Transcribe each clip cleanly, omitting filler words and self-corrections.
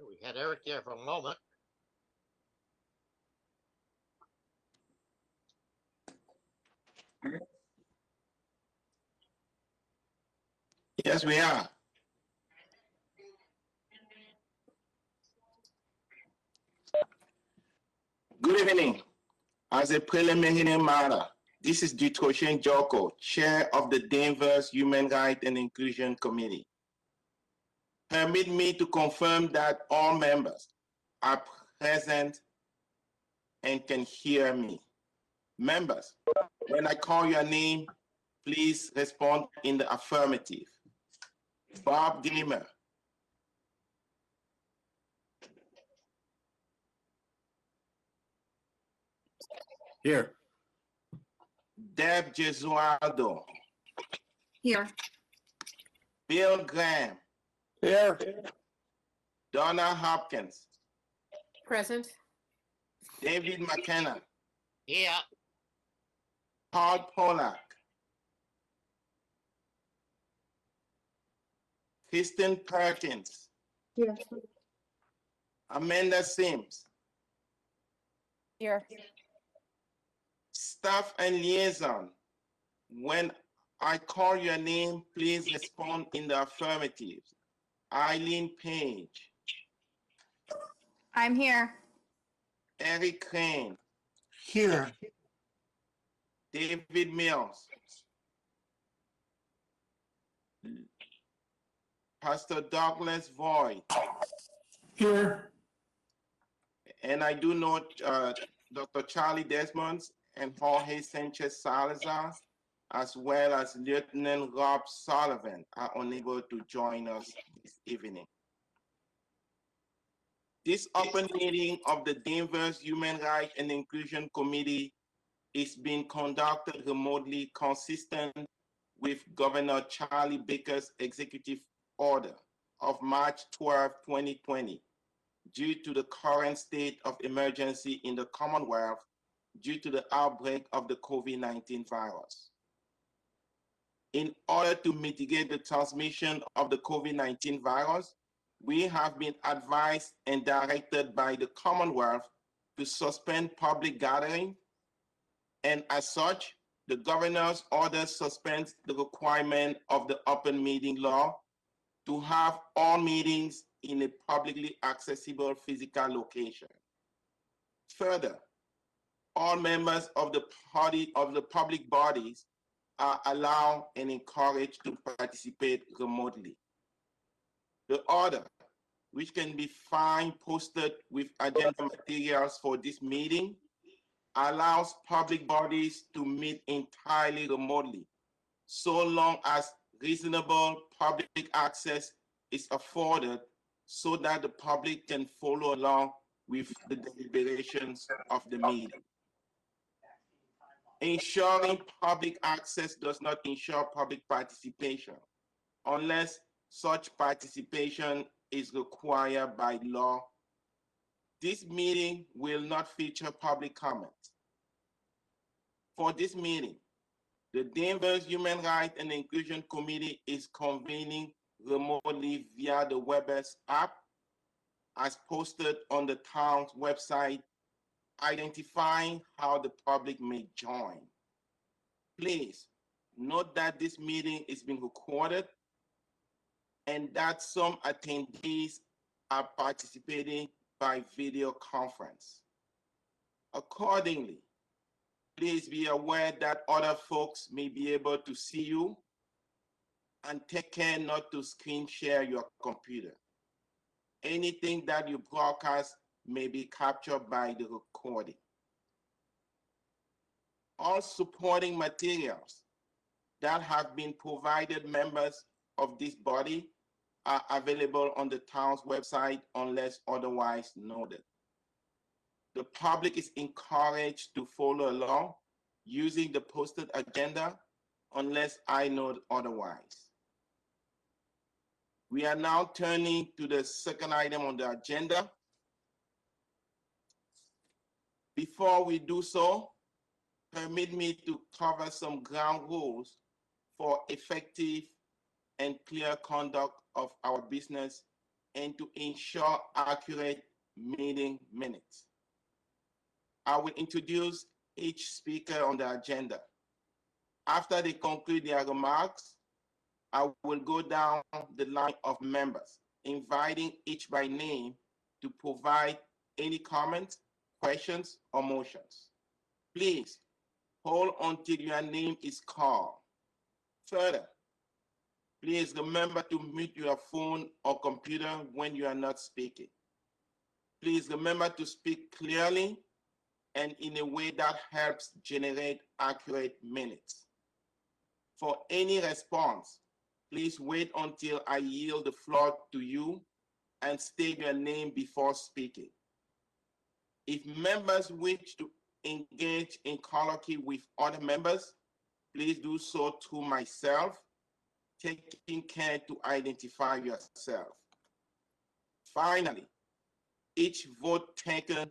We had Eric there for a moment. Yes, we are. Good evening. As a preliminary matter, this is Ditoshen Joko, Chair of the Danvers Human Rights and Inclusion Committee. Permit me to confirm that all members are present and can hear me. Members, when I call your name, please respond in the affirmative. Bob Gamer. Here. Deb Gesualdo. Here. Bill Graham. Here. Donna Hopkins. Present. David Mckenna. Yeah. Paul Pollack. Kristen Perkins. Here. Amanda Sims. Here. Staff and liaison. When I call your name, please respond in the affirmative. Eileen Page. I'm here. Eric Crane. Here. David Mills. Pastor Douglas Voigt. Here. And I do note Dr. Charlie Desmonds and Jorge Sanchez Salazar, as well as Lieutenant Rob Sullivan, are unable to join us this evening. This open meeting of the Danvers Human Rights and Inclusion Committee is being conducted remotely, consistent with Governor Charlie Baker's executive order of March 12, 2020, due to the current state of emergency in the Commonwealth due to the outbreak of the COVID-19 virus. In order to mitigate the transmission of the COVID-19 virus, we have been advised and directed by the Commonwealth to suspend public gathering, and as such, the governor's order suspends the requirement of the open meeting law to have all meetings in a publicly accessible physical location. Further, all members of the public bodies are allowed and encouraged to participate remotely. The order, which can be found posted with agenda materials for this meeting, allows public bodies to meet entirely remotely, so long as reasonable public access is afforded so that the public can follow along with the deliberations of the meeting. Ensuring public access does not ensure public participation unless such participation is required by law. This meeting will not feature public comment. For this meeting, the Danvers Human Rights and Inclusion Committee is convening remotely via the WebEx app as posted on the town's website, identifying how the public may join. Please note that this meeting is being recorded and that some attendees are participating by video conference. Accordingly, please be aware that other folks may be able to see you, and take care not to screen share your computer. Anything that you broadcast may be captured by the recording. All supporting materials that have been provided members of this body are available on the town's website unless otherwise noted. The public is encouraged to follow along using the posted agenda unless I note otherwise. We are now turning to the second item on the agenda. Before we do so, permit me to cover some ground rules for effective and clear conduct of our business and to ensure accurate meeting minutes. I will introduce each speaker on the agenda. After they conclude their remarks, I will go down the line of members, inviting each by name to provide any comments, questions, or motions. Please hold until your name is called. Further, please remember to mute your phone or computer when you are not speaking. Please remember to speak clearly and in a way that helps generate accurate minutes. For any response, please wait until I yield the floor to you and state your name before speaking. If members wish to engage in colloquy with other members, please do so through myself, taking care to identify yourself. Finally, each vote taken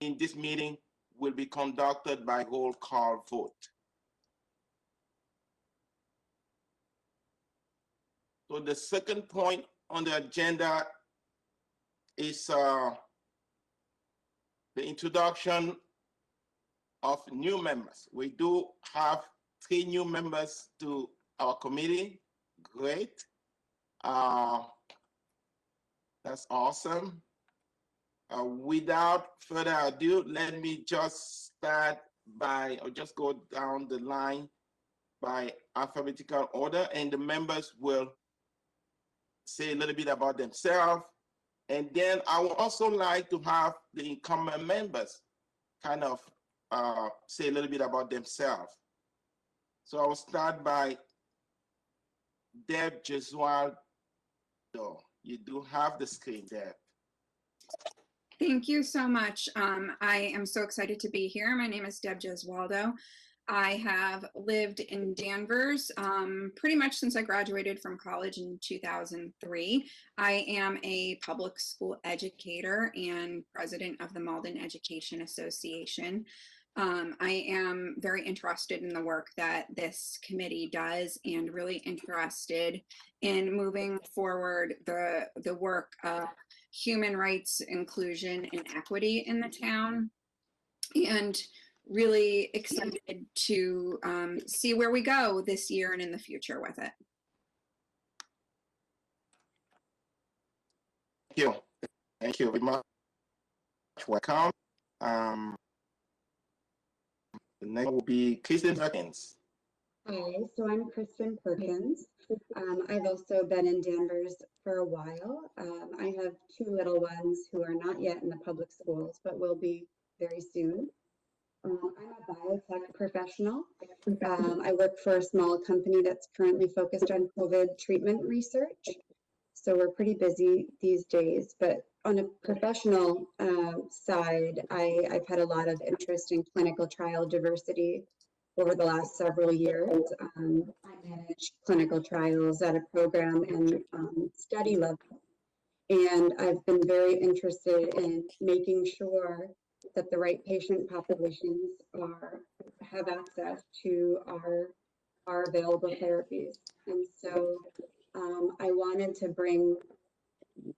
in this meeting will be conducted by roll call vote. So the second point on the agenda is the introduction of new members. We do have 3 new members to our committee. Great. That's awesome. Without further ado, let me just start by, or just go down the line by alphabetical order, and the members will say a little bit about themselves. And then I would also like to have the incumbent members kind of say a little bit about themselves. So I will start by Deb Gesualdo. You do have the screen, Deb. Thank you so much. I am so excited to be here. My name is Deb Gesualdo. I have lived in Danvers pretty much since I graduated from college in 2003. I am a public school educator and president of the Malden Education Association. I am very interested in the work that this committee does and really interested in moving forward the work of human rights, inclusion, and equity in the town, and really excited to see where we go this year and in the future with it. Thank you. Thank you very much. Welcome. The next will be Kristen Perkins. Hi, so I'm Kristen Perkins. I've also been in Danvers for a while. I have 2 little ones who are not yet in the public schools, but will be very soon. I'm a biotech professional. I work for a small company that's currently focused on COVID treatment research. So we're pretty busy these days, but on a professional side, I've had a lot of interest in clinical trial diversity over the last several years. I manage clinical trials at a program and study level. And I've been very interested in making sure that the right patient populations have access to our available therapies. And so I wanted to bring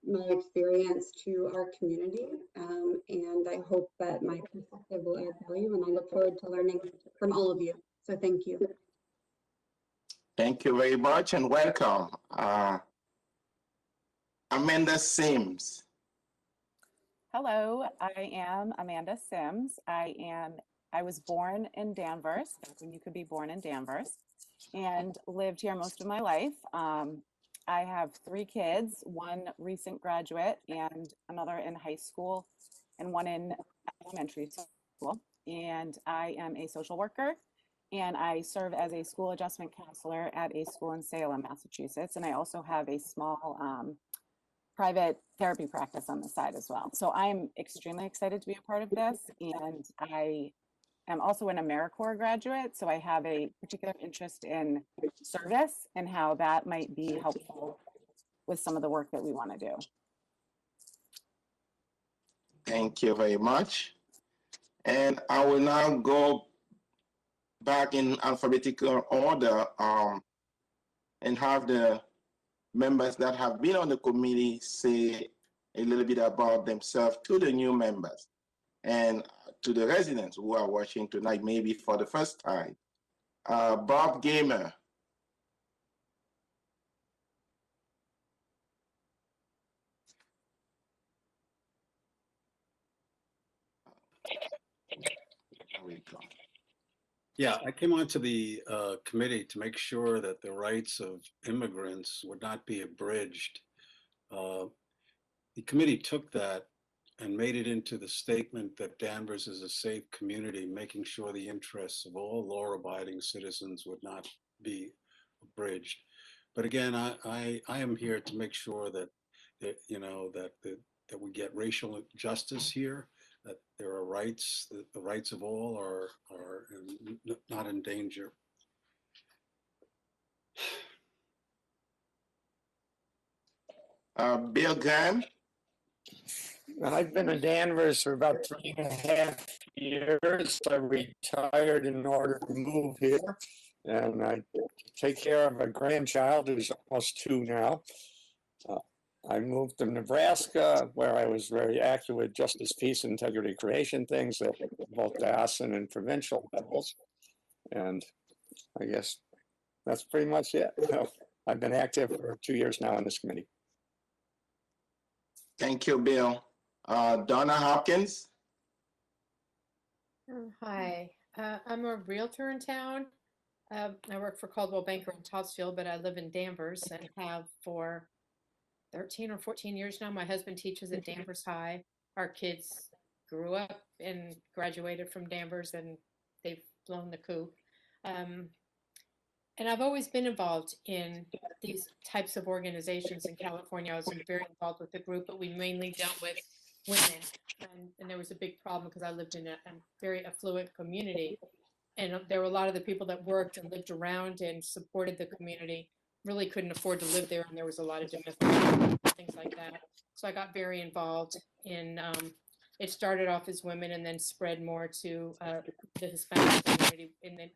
my experience to our community, and I hope that my perspective will add value, and I look forward to learning from all of you. So thank you. Thank you very much and welcome. Amanda Sims. Hello, I am Amanda Sims. I was born in Danvers, when you could be born in Danvers, and lived here most of my life. I have 3 kids, 1 recent graduate and another in high school and 1 in elementary school. And I am a social worker, and I serve as a school adjustment counselor at a school in Salem, Massachusetts. And I also have a small private therapy practice on the side as well. So I'm extremely excited to be a part of this. And I am also an AmeriCorps graduate, so I have a particular interest in service and how that might be helpful with some of the work that we want to do. Thank you very much. And I will now go back in alphabetical order and have the members that have been on the committee say a little bit about themselves to the new members and to the residents who are watching tonight, maybe for the first time. Bob Gamer. There we go. Yeah, I came onto the committee to make sure that the rights of immigrants would not be abridged. The committee took that and made it into the statement that Danvers is a safe community, making sure the interests of all law-abiding citizens would not be abridged. But again, I am here to make sure that that we get racial justice here, that there are rights, that the rights of all are not in danger. Bill Graham. I've been in Danvers for about 3.5 years. I retired in order to move here, and I take care of a grandchild who's almost 2 now. I moved to Nebraska, where I was very active with justice, peace, integrity, creation things at both diocesan and provincial levels. And I guess that's pretty much it. I've been active for 2 years now in this committee. Thank you, Bill. Donna Hopkins. Hi, I'm a realtor in town. I work for Caldwell Banker in Topsfield, but I live in Danvers and have for 13 or 14 years now. My husband teaches at Danvers High. Our kids grew up and graduated from Danvers, and they've flown the coop. And I've always been involved in these types of organizations in California. I was very involved with the group, but we mainly dealt with women. And there was a big problem because I lived in a very affluent community. And there were a lot of the people that worked and lived around and supported the community really couldn't afford to live there. And there was a lot of domestic things like that. So I got very involved in, it started off as women and then spread more to the Hispanic community. And then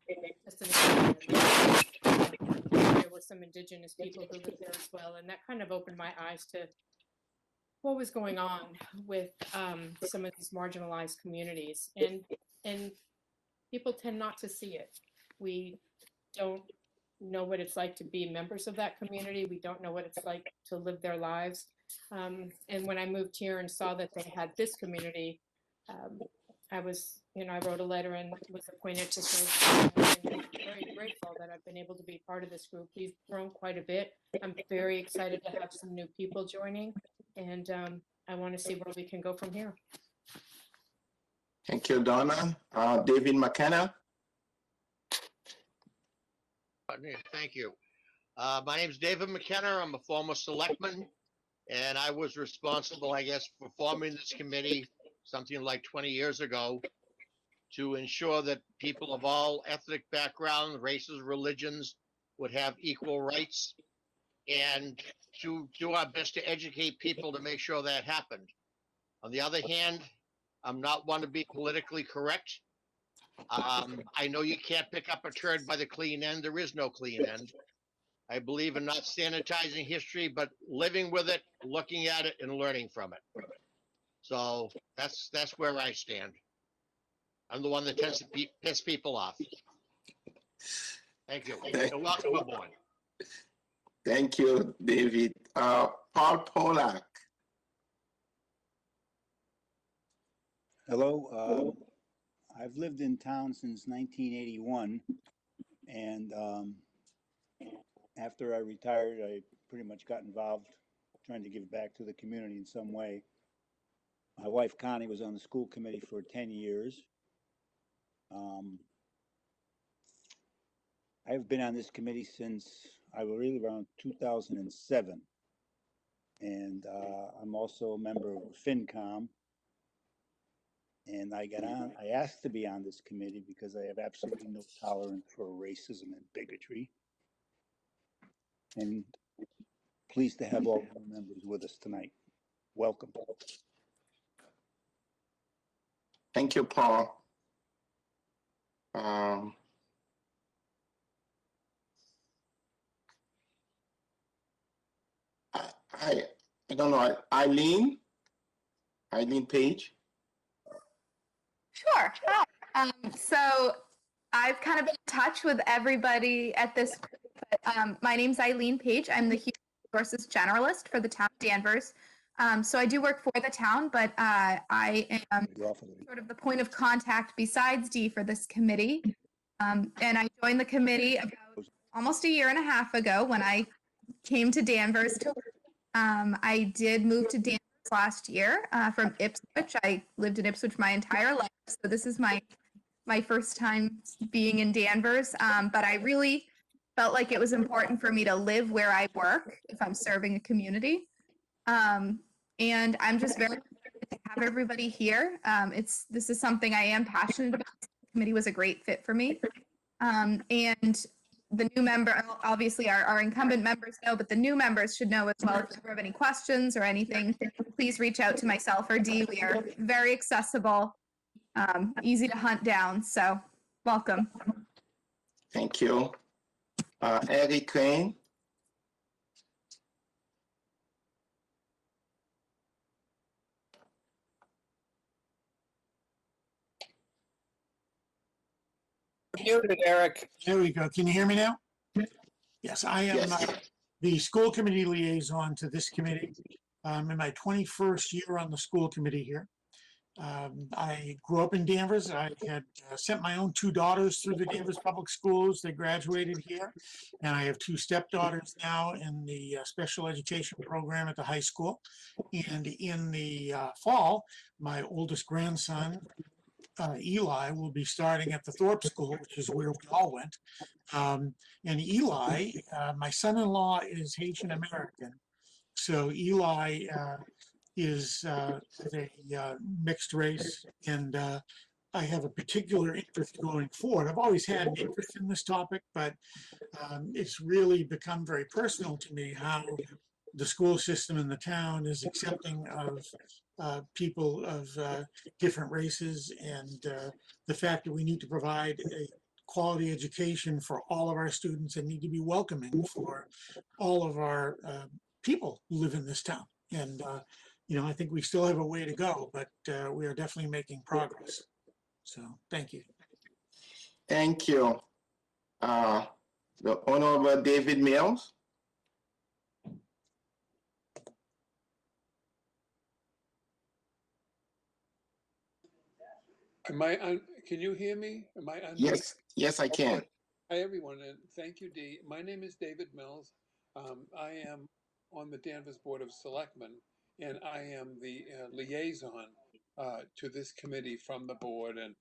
there were some indigenous people who lived there as well. And that kind of opened my eyes to what was going on with some of these marginalized communities. And people tend not to see it. We don't know what it's like to be members of that community. We don't know what it's like to live their lives. And when I moved here and saw that they had this community, I was, I wrote a letter and was appointed to serve. I'm very grateful that I've been able to be part of this group. We've grown quite a bit. I'm very excited to have some new people joining, and I want to see where we can go from here. Thank you, Donna. David Mckenna. Thank you. My name is David Mckenna. I'm a former selectman, and I was responsible, I guess, for forming this committee something like 20 years ago to ensure that people of all ethnic backgrounds, races, religions would have equal rights, and to do our best to educate people to make sure that happened. On the other hand, I'm not one to be politically correct. I know you can't pick up a turd by the clean end. There is no clean end. I believe in not sanitizing history, but living with it, looking at it, and learning from it. So that's where I stand. I'm the one that tends to piss people off. Thank you. And welcome aboard. Thank you, David. Paul Polak. Hello. I've lived in town since 1981, and after I retired, I pretty much got involved trying to give back to the community in some way. My wife, Connie, was on the school committee for 10 years. I've been on this committee since I was really around 2007. And I'm also a member of FinCom. And I asked to be on this committee because I have absolutely no tolerance for racism and bigotry. And pleased to have all the members with us tonight. Welcome. Thank you, Paul. I don't know, Eileen Page. Sure. Hi. So I've kind of been in touch with everybody at this group, but my name's Eileen Page. I'm the Human Resources Generalist for the town of Danvers. So I do work for the town, but I am sort of the point of contact besides Dee for this committee. And I joined the committee about almost a year and a half ago when I came to Danvers. I did move to Danvers last year from Ipswich. I lived in Ipswich my entire life, so this is my first time being in Danvers. But I really felt like it was important for me to live where I work if I'm serving a community. And I'm just very excited to have everybody here. This is something I am passionate about. The committee was a great fit for me. And the new member, obviously our incumbent members know, but the new members should know as well. If you have any questions or anything, please reach out to myself or Dee. We are very accessible, easy to hunt down. So welcome. Thank you. Eric Crane. Muted, Eric. There we go. Can you hear me now? Yes, I am the school committee liaison to this committee. I'm in my 21st year on the school committee here. I grew up in Danvers. I had sent my own two daughters through the Danvers Public Schools. They graduated here. And I have two stepdaughters now in the special education program at the high school. And in the fall, my oldest grandson, Eli, will be starting at the Thorpe School, which is where we all went. And Eli, my son-in-law is Haitian American. So Eli is a mixed race, and I have a particular interest going forward. I've always had an interest in this topic, but it's really become very personal to me how the school system in the town is accepting of people of different races, and the fact that we need to provide a quality education for all of our students and need to be welcoming for all of our people who live in this town. And, you know, I think we still have a way to go, but we are definitely making progress. So thank you. Thank you. The Honorable David Mills. Can you hear me? Am I on? Yes, I can. Hi, everyone, and thank you, Dee. My name is David Mills. I am on the Danvers Board of Selectmen, and I am the liaison to this committee from the board. And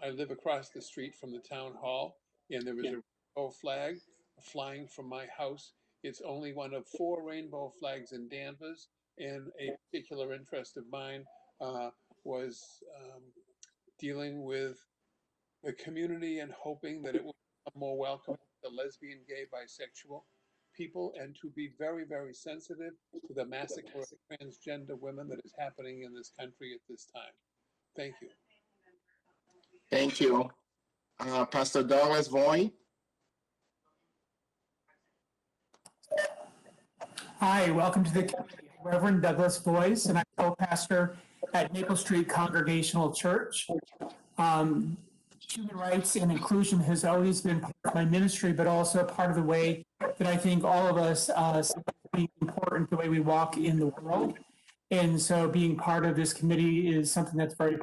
I live across the street from the town hall, and there is a rainbow flag flying from my house. It's only one of 4 rainbow flags in Danvers, and a particular interest of mine was dealing with the community and hoping that it would become more welcoming to lesbian, gay, bisexual people, and to be very, very sensitive to the massacre of transgender women that is happening in this country at this time. Thank you. Thank you. Pastor Douglas Voy. Hi, welcome to the committee. Reverend Douglas Boyce, and I'm co-pastor at Maple Street Congregational Church. Human rights and inclusion has always been part of my ministry, but also part of the way that I think all of us see important, the way we walk in the world. And so being part of this committee is something that's very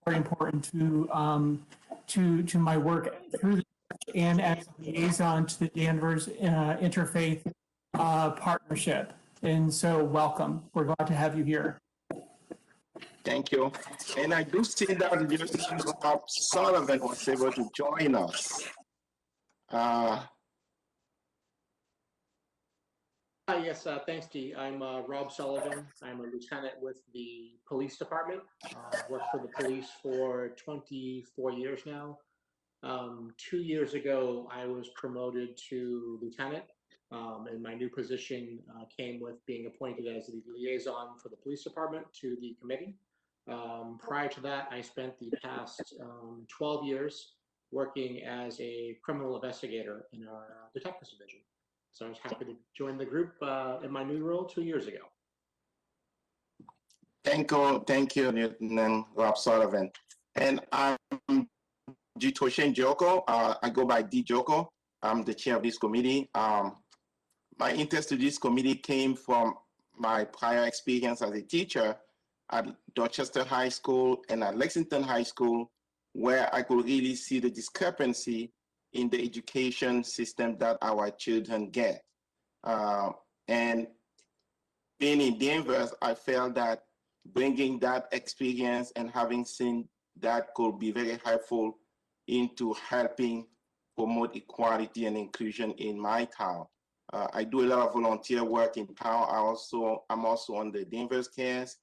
important to my work through the church and as a liaison to the Danvers Interfaith Partnership. And so welcome. We're glad to have you here. Thank you. And I do see that Rob Sullivan was able to join us. Yes, thanks, Dee. I'm Rob Sullivan. I'm a lieutenant with the police department. Worked for the police for 24 years now. 2 years ago, I was promoted to lieutenant, and my new position came with being appointed as the liaison for the police department to the committee. Prior to that, I spent the past 12 years working as a criminal investigator in our detectives division. So I was happy to join the group in my new role 2 years ago. Thank you, Newton and Rob Sullivan. And I'm Jitoshen Joko. I go by D Joko. I'm the chair of this committee. My interest to this committee came from my prior experience as a teacher at Dorchester High School and at Lexington High School, where I could really see the discrepancy in the education system that our children get. And being in Danvers, I felt that bringing that experience and having seen that could be very helpful into helping promote equality and inclusion in my town. I do a lot of volunteer work in town. I'm also on the Danvers Cares.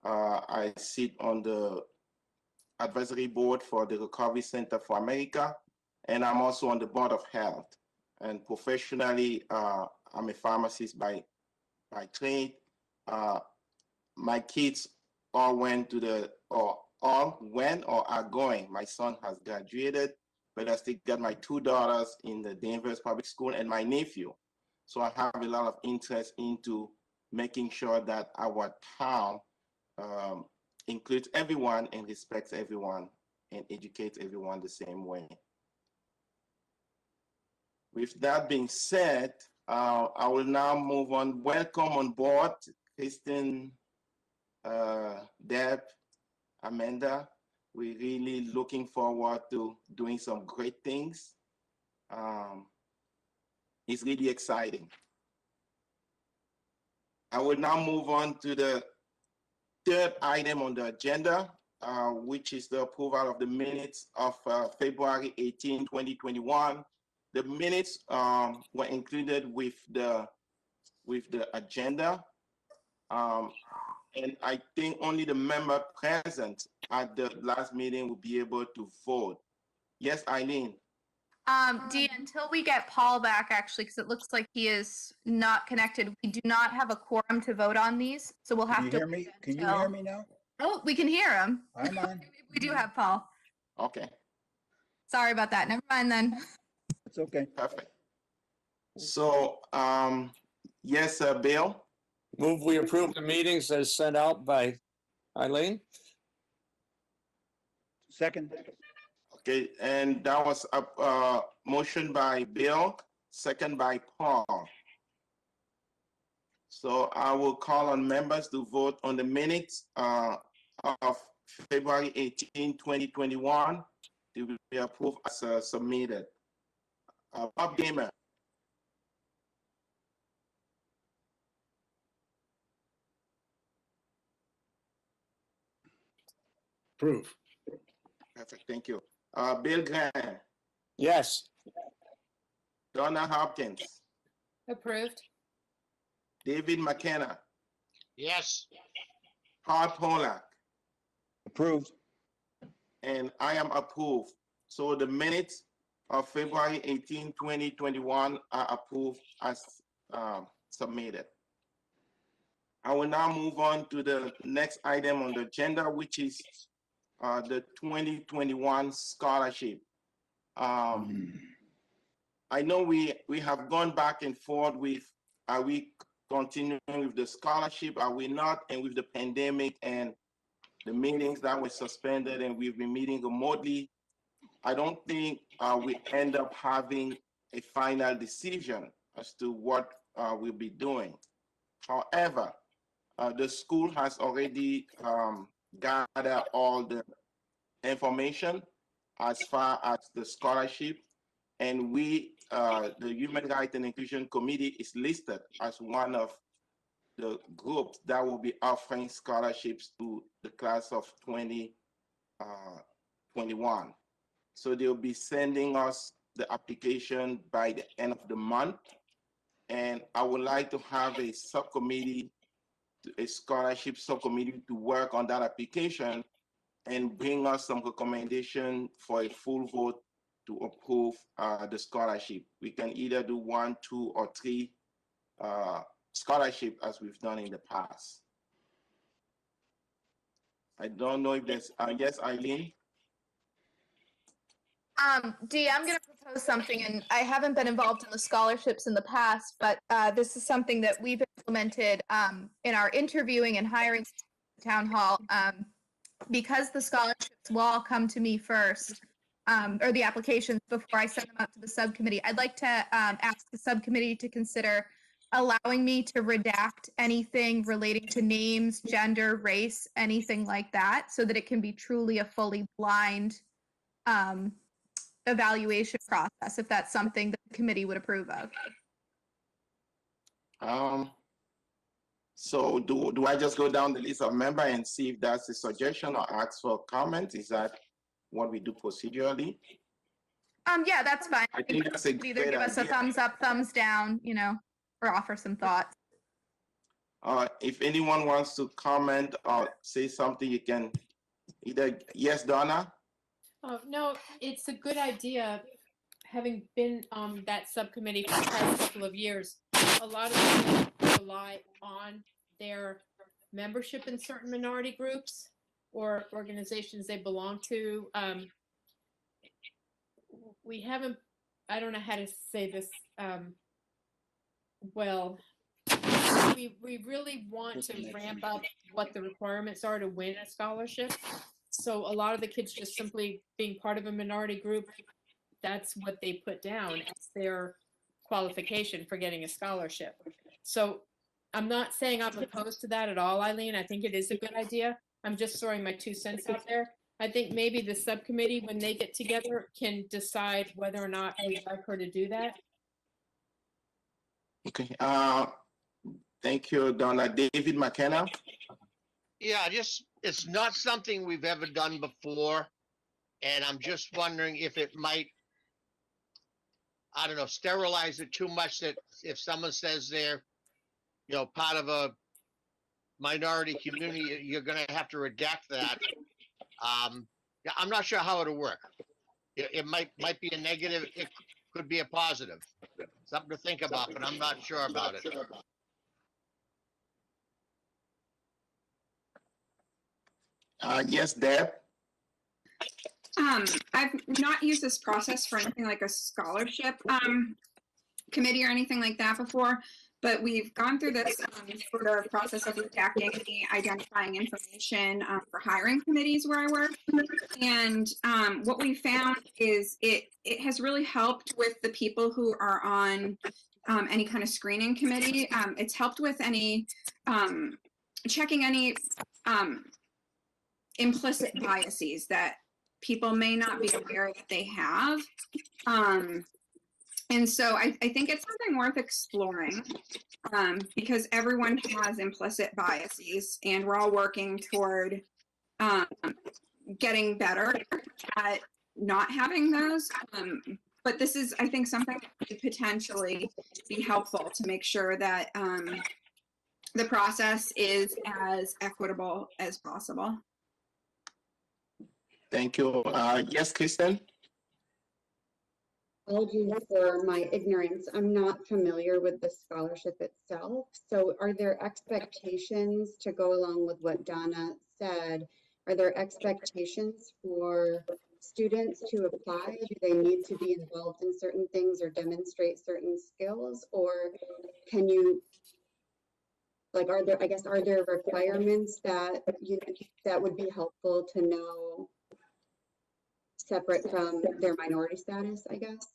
I sit on the advisory board for the Recovery Center for America, and I'm also on the board of health. And professionally, I'm a pharmacist by trade. My kids all went to all went or are going. My son has graduated, but I still got my 2 daughters in the Danvers Public School and my nephew. So I have a lot of interest into making sure that our town includes everyone and respects everyone and educates everyone the same way. With that being said, I will now move on. Welcome on board, Kristen, Deb, Amanda. We're really looking forward to doing some great things. It's really exciting. I will now move on to the third item on the agenda, which is the approval of the minutes of February 18, 2021. The minutes were included with the agenda. And I think only the member present at the last meeting will be able to vote. Yes, Eileen. Dee, until we get Paul back, actually, because it looks like he is not connected, we do not have a quorum to vote on these, so we'll have to. Hear me? Can you hear me now? Oh, we can hear him. I'm on. We do have Paul. Okay. Sorry about that. Never mind then. It's okay. Perfect. So, yes, Bill. Move we approve the meetings as sent out by Eileen. Second. Okay, and that was a motion by Bill, second by Paul. So I will call on members to vote on the minutes of February 18, 2021 to be approved as submitted. Bob Gamer. Approve. Perfect, thank you. Bill Graham. Yes. Donna Hopkins. Approved. David Mckenna. Yes. Paul Polak. Approved. And I am approved. So the minutes of February 18, 2021 are approved as submitted. I will now move on to the next item on the agenda, which is the 2021 scholarship. I know we have gone back and forth with, are we continuing with the scholarship, are we not? And with the pandemic and the meetings that were suspended and we've been meeting remotely, I don't think we end up having a final decision as to what we'll be doing. However, the school has already gathered all the information as far as the scholarship, and we, the Human Rights and Inclusion Committee is listed as one of the groups that will be offering scholarships to the class of 2021. So they'll be sending us the application by the end of the month. And I would like to have a subcommittee, a scholarship subcommittee to work on that application and bring us some recommendation for a full vote to approve the scholarship. We can either do 1, 2, or 3 scholarship as we've done in the past. I don't know if there's, yes, Eileen? Dee, I'm going to propose something, and I haven't been involved in the scholarships in the past, but this is something that we've implemented in our interviewing and hiring town hall. Because the scholarships will all come to me first, or the applications before I send them out to the subcommittee, I'd like to ask the subcommittee to consider allowing me to redact anything relating to names, gender, race, anything like that, so that it can be truly a fully blind evaluation process, if that's something that the committee would approve of. So do I just go down the list of members and see if that's a suggestion or ask for comment? Is that what we do procedurally? Yeah, that's fine. I think that's a either great give us a idea. thumbs up, thumbs down, you know, or offer some thoughts. If anyone wants to comment or say something, you can either, yes, Donna? Oh, no, it's a good idea. Having been on that subcommittee for the past couple of years, a lot of people rely on their membership in certain minority groups or organizations they belong to. We haven't, I don't know how to say this well. We really want to ramp up what the requirements are to win a scholarship. So a lot of the kids just simply being part of a minority group, that's what they put down as their qualification for getting a scholarship. So I'm not saying I'm opposed to that at all, Eileen. I think it is a good idea. I'm just throwing my 2 cents out there. I think maybe the subcommittee, when they get together, can decide whether or not we'd like her to do that. Okay. Thank you, Donna. David Mckenna? Yeah, it's not something we've ever done before. And I'm just wondering if it might, I don't know, sterilize it too much, that if someone says they're, you know, part of a minority community, you're going to have to redact that. Yeah, I'm not sure how it'll work. It might be a negative. It could be a positive. Something to think about, but I'm not sure about it. Yes, Deb? I've not used this process for anything like a scholarship committee or anything like that before, but we've gone through this sort of process of redacting the identifying information for hiring committees where I work. And what we found is it has really helped with the people who are on any kind of screening committee. It's helped with any checking any implicit biases that people may not be aware that they have. And so I think it's something worth exploring because everyone has implicit biases and we're all working toward getting better at not having those. But this is, I think, something that could potentially be helpful to make sure that the process is as equitable as possible. Thank you. Yes, Kristen? Apologies for my ignorance. I'm not familiar with the scholarship itself. So are there expectations to go along with what Donna said? Are there expectations for students to apply? Do they need to be involved in certain things or demonstrate certain skills? Or can you, like, are there requirements that that would be helpful to know separate from their minority status, I guess?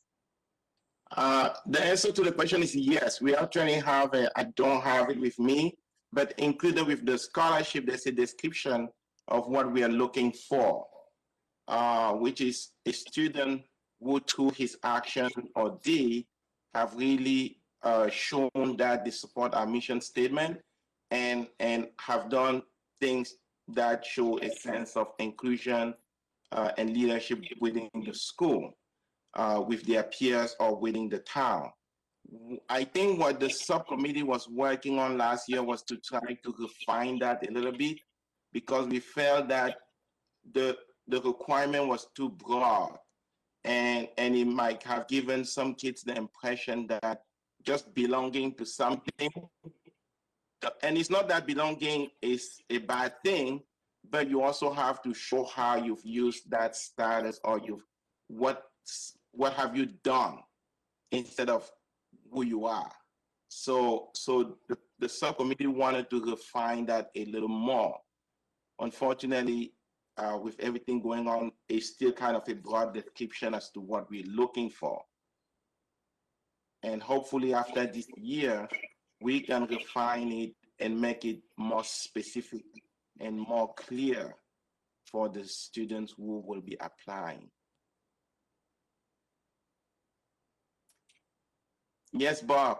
The answer to the question is yes. We actually have I don't have it with me, but included with the scholarship, there's a description of what we are looking for, which is a student who through his action or deed have really shown that they support our mission statement and have done things that show a sense of inclusion and leadership within the school, with their peers or within the town. I think what the subcommittee was working on last year was to try to refine that a little bit because we felt that the requirement was too broad and it might have given some kids the impression that just belonging to something, and it's not that belonging is a bad thing, but you also have to show how you've used that status or what what have you done instead of who you are. So the subcommittee wanted to refine that a little more. Unfortunately, with everything going on, it's still kind of a broad description as to what we're looking for. And hopefully after this year, we can refine it and make it more specific and more clear for the students who will be applying. Yes, Bob.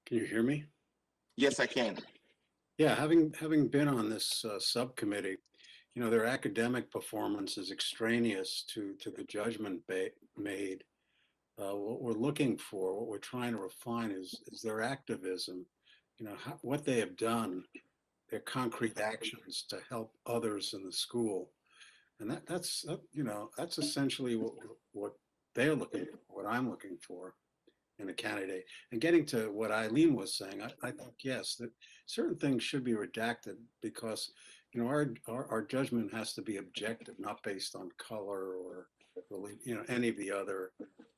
Can you hear me? Yes, I can. Yeah, having been on this subcommittee, you know, their academic performance is extraneous to the judgment made. What we're looking for, what we're trying to refine is their activism, you know, what they have done, their concrete actions to help others in the school. And that's you know, that's essentially what they're looking for, what I'm looking for in a candidate. And getting to what Eileen was saying, I think, yes, that certain things should be redacted because, you know, our judgment has to be objective, not based on color or, you know, any of the other,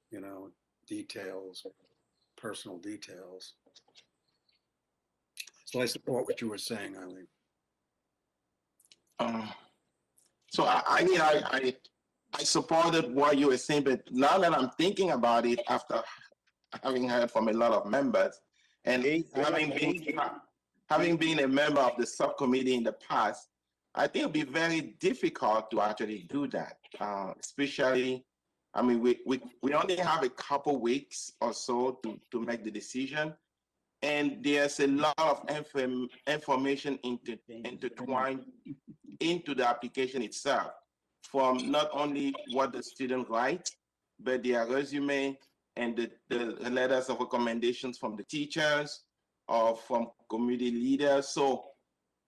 you know, details, personal details. So I support what you were saying, Eileen. So I supported what you were saying, but now that I'm thinking about it, after having heard from a lot of members, and having been a member of the subcommittee in the past, I think it'll be very difficult to actually do that. Especially, I mean, we only have a couple weeks or so to make the decision, and there's a lot of information intertwined into the application itself, from not only what the student writes, but their resume and the letters of recommendations from the teachers or from community leaders. So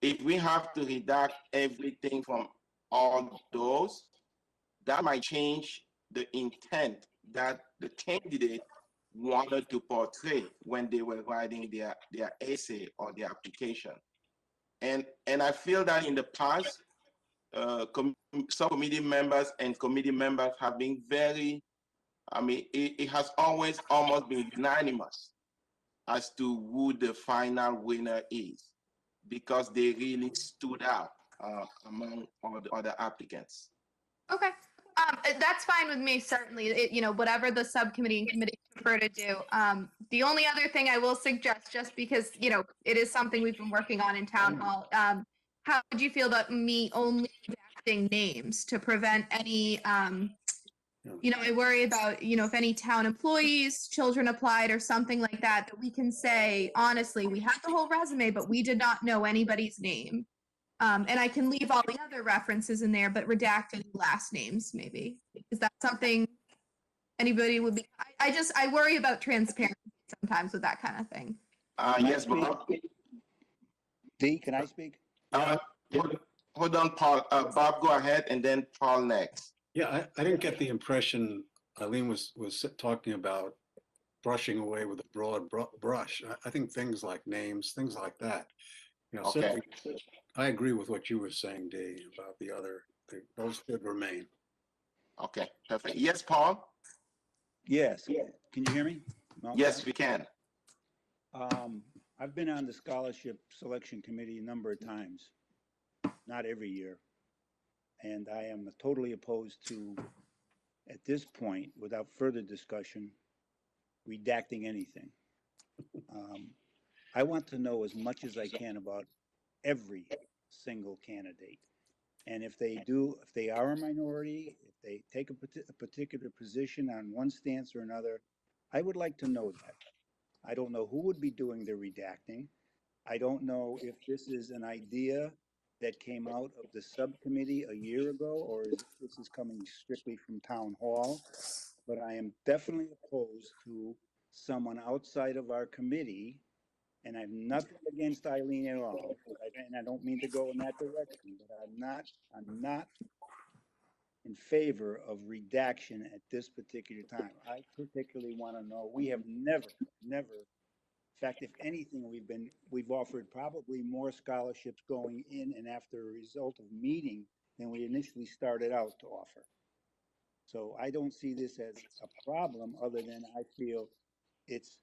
if we have to redact everything from all those, that might change the intent that the candidate wanted to portray when they were writing their essay or their application. And I feel that in the past, subcommittee members and committee members have been very, I mean, it has always almost been unanimous as to who the final winner is, because they really stood out among all the other applicants. Okay. That's fine with me, certainly. You know, whatever the subcommittee and committee prefer to do. The only other thing I will suggest, just because, you know, it is something we've been working on in town hall, how would you feel about me only redacting names to prevent any, you know, I worry about, you know, if any town employees, children applied or something like that, that we can say, honestly, we had the whole resume, but we did not know anybody's name. And I can leave all the other references in there, but redact any last names, maybe. Is that something anybody would be? I worry about transparency sometimes with that kind of thing. Yes, Bob. Dee, can I speak? Hold on, Paul. Bob, go ahead, and then Paul next. Yeah, I didn't get the impression Eileen was talking about brushing away with a broad brush. I think things like names, things like that. You know, Okay. I agree with what you were saying, Dee, about the other. Those should remain. Okay, perfect. Yes, Paul? Yes. Can you hear me? Yes, we can. I've been on the scholarship selection committee a number of times, not every year. And I am totally opposed to, at this point, without further discussion, redacting anything. I want to know as much as I can about every single candidate. And if they are a minority, if they take a particular position on one stance or another, I would like to know that. I don't know who would be doing the redacting. I don't know if this is an idea that came out of the subcommittee a year ago, or if this is coming strictly from town hall. But I am definitely opposed to someone outside of our committee, and I have nothing against Eileen at all, and I don't mean to go in that direction, but I'm not in favor of redaction at this particular time. I particularly want to know, we have never, in fact, if anything, we've offered probably more scholarships going in and after a result of meeting than we initially started out to offer. So I don't see this as a problem, other than I feel it's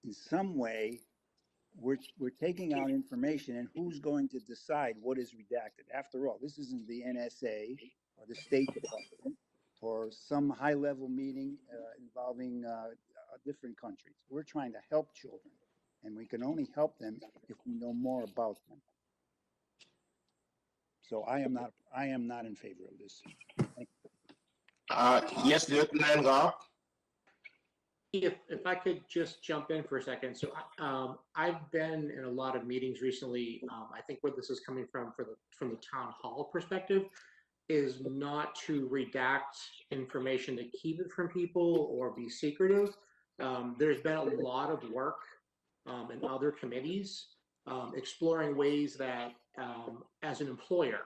in some way we're taking out information, and who's going to decide what is redacted? After all, this isn't the NSA or the State Department or some high-level meeting involving different countries. We're trying to help children, and we can only help them if we know more about them. So I am not in favor of this. Thank you. Yes, Lieutenant Rob. If I could just jump in for a second. So I've been in a lot of meetings recently. I think where this is coming from the town hall perspective is not to redact information to keep it from people or be secretive. There's been a lot of work in other committees exploring ways that as an employer,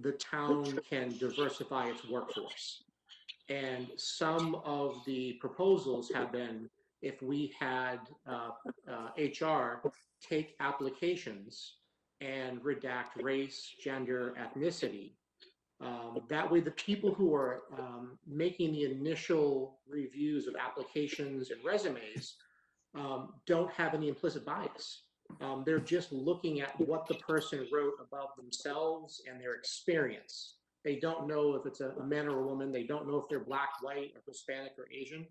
the town can diversify its workforce. And some of the proposals have been, if we had HR take applications and redact race, gender, ethnicity, that way the people who are making the initial reviews of applications and resumes don't have any implicit bias. They're just looking at what the person wrote about themselves and their experience. They don't know if it's a man or a woman. They don't know if they're black, white, or Hispanic, or Asian.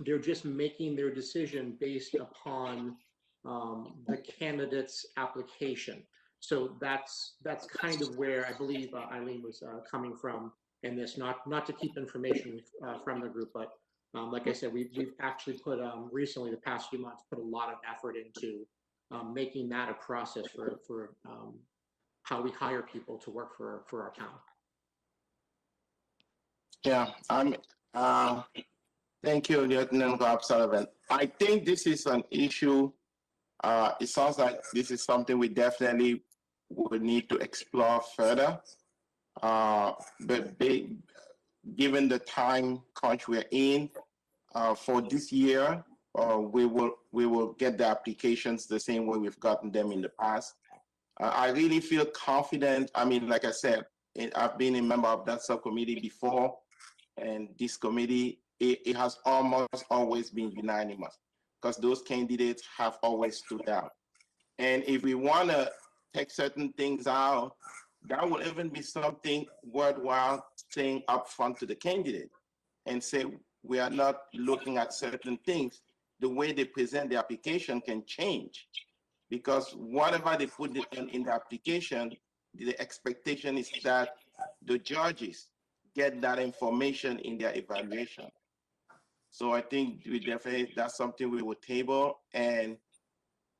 They're just making their decision based upon the candidate's application. So that's kind of where I believe Eileen was coming from in this, not to keep information from the group, but like I said, we've actually put recently, the past few months, put a lot of effort into making that a process for how we hire people to work for our town. Yeah, thank you, Lieutenant Rob Sullivan. I think this is an issue. It sounds like this is something we definitely would need to explore further. But given the time crunch we're in, for this year, we will get the applications the same way we've gotten them in the past. I really feel confident. I mean, like I said, I've been a member of that subcommittee before, and this committee, it has almost always been unanimous because those candidates have always stood out. And if we want to take certain things out, that will even be something worthwhile saying upfront to the candidate and say, we are not looking at certain things. The way they present the application can change, because whatever they put in the application, the expectation is that the judges get that information in their evaluation. So I think we definitely, that's something we will table. And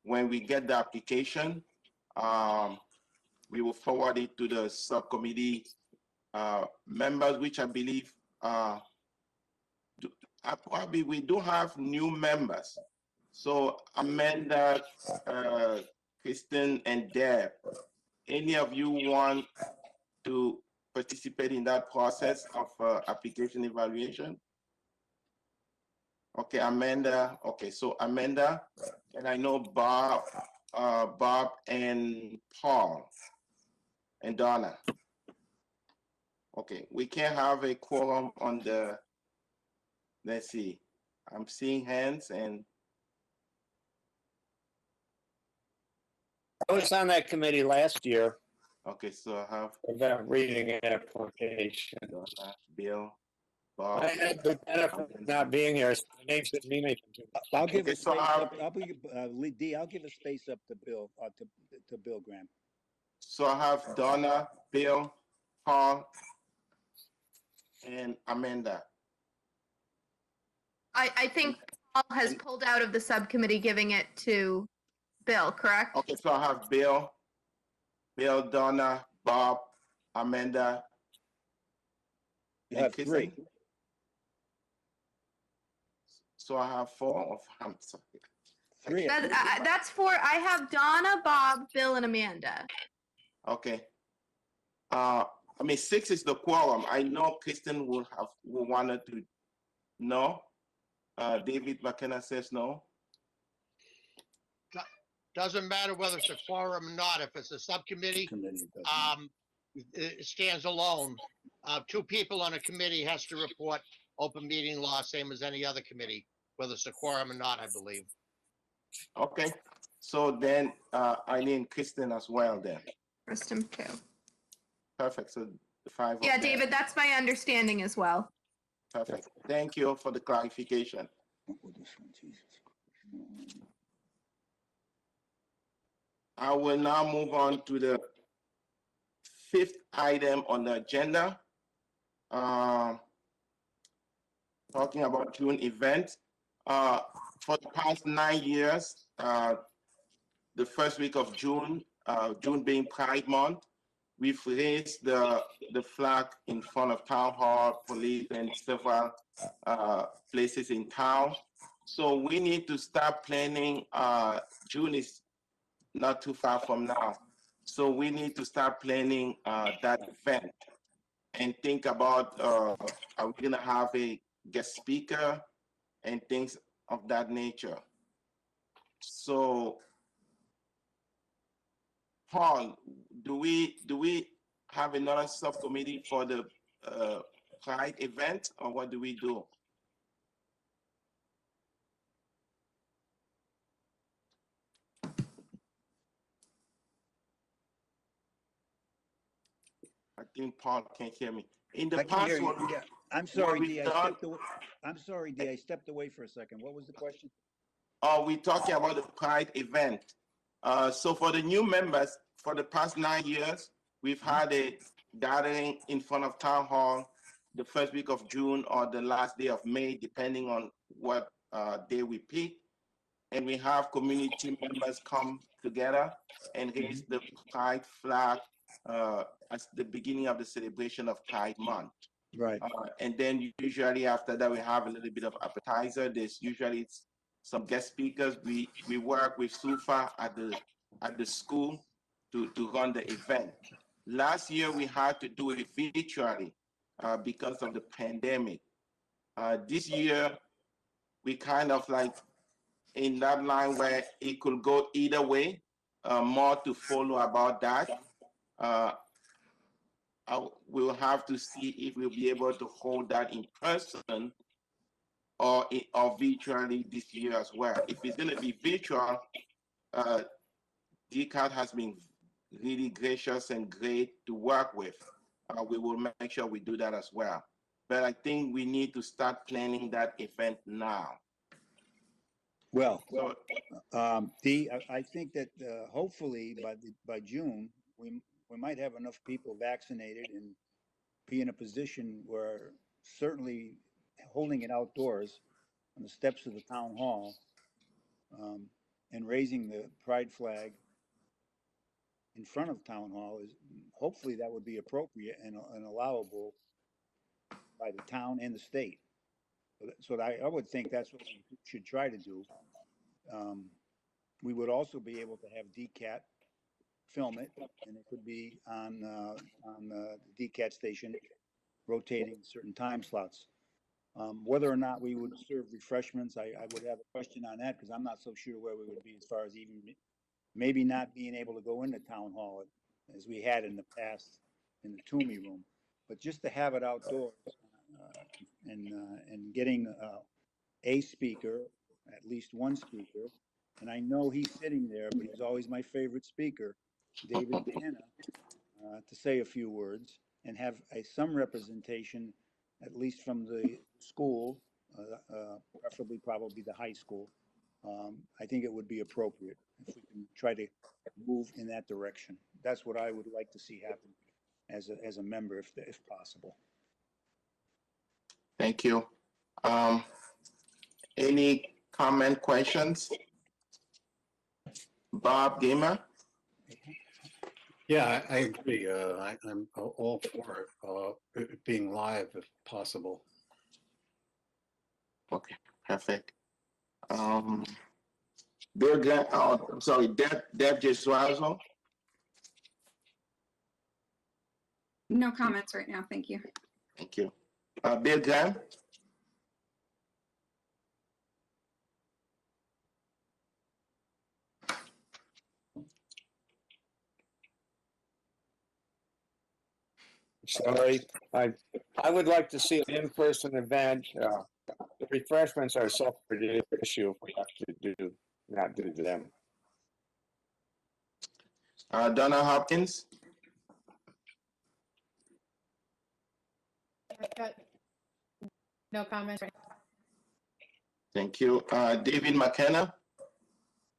when we get the application, we will forward it to the subcommittee members, which I believe probably we do have new members. So Amanda, Kristen, and Deb, any of you want to participate in that process of application evaluation? Okay, Amanda. Okay, so Amanda, and I know Bob and Paul and Donna. Okay, we can have a quorum on the, let's see, I'm seeing hands and. I was on that committee last year. Okay, so I have. About reading application. Bill, Bob. I had the benefit of not being here, so the names didn't mean anything to me. I'll give a space up. I'll give a space up to Bill, to Bill Graham. So I have Donna, Bill, Paul, and Amanda. I think Paul has pulled out of the subcommittee, giving it to Bill, correct? Okay, so I have Bill, Donna, Bob, Amanda. You have three. So I have four. I'm sorry. Three. That's four. I have Donna, Bob, Bill, and Amanda. Okay. I mean, 6 is the quorum. I know Kristen will wanted to no. David Mckenna says no. doesn't matter whether it's a quorum or not. If it's a subcommittee, Committee, it doesn't- it stands alone. Two people on a committee has to report open meeting law, same as any other committee, whether it's a quorum or not, I believe. Okay, so then Eileen, Kristen as well then. Kristen too. Perfect, so the five of Yeah, them. David, that's my understanding as well. Perfect, thank you for the clarification. What was this one? Jesus. I will now move on to the fifth item on the agenda. Talking about June event. For the past 9 years, the first week of June, June being Pride Month, we've raised the flag in front of Town Hall, police, and several places in town. So we need to start planning. June is not too far from now. So we need to start planning that event and think about, are we gonna have a guest speaker and things of that nature. So, Paul, do we have another subcommittee for the Pride event, or what do we do? I think Paul can't hear me. In the I can hear past, you. what Yeah. I'm sorry, we've D. done- I'm sorry, D. I stepped away for a second. What was the question? we're talking about the Pride event. So for the new members, for the past 9 years, we've had a gathering in front of Town Hall the first week of June or the last day of May, depending on what day we pick. And we have community members come together and raise the Pride flag as the beginning of the celebration of Pride Month. Right. And then usually after that, we have a little bit of appetizer. There's usually some guest speakers. We work with SUFA at the school to run the event. Last year, we had to do it virtually because of the pandemic. This year, we kind of like in that line where it could go either way, more to follow about that. We'll have to see if we'll be able to hold that in person or virtually this year as well. If it's going to be virtual, DCAT has been really gracious and great to work with. We will make sure we do that as well. But I think we need to start planning that event now. Well, So, D, I think that hopefully by June, we might have enough people vaccinated and be in a position where certainly holding it outdoors on the steps of the town hall and raising the pride flag in front of town hall is hopefully that would be appropriate and allowable by the town and the state. So I would think that's what we should try to do. We would also be able to have DCAT film it, and it could be on the DCAT station rotating certain time slots. Whether or not we would serve refreshments, I would have a question on that because I'm not so sure where we would be as far as even maybe not being able to go into town hall as we had in the past in the Toomey room, but just to have it outdoors and getting a speaker, at least one speaker, and I know he's sitting there, but he's always my favorite speaker, David Mckenna, to say a few words and have some representation, at least from the school, preferably probably the high school. I think it would be appropriate if we can try to move in that direction. That's what I would like to see happen as a member, if possible. thank you. Any comment, questions? Bob Gamer? Yeah, I agree. I'm all for it being live if possible. Okay, perfect. Bill Gunn, I'm sorry, Deb Gesualdo? No comments right now, thank you. Thank you. Bill Gunn? sorry. I would like to see an in-person event. The refreshments are a separate issue if we have to not do them. Donna Hopkins. No comments. Thank you. David Mckenna.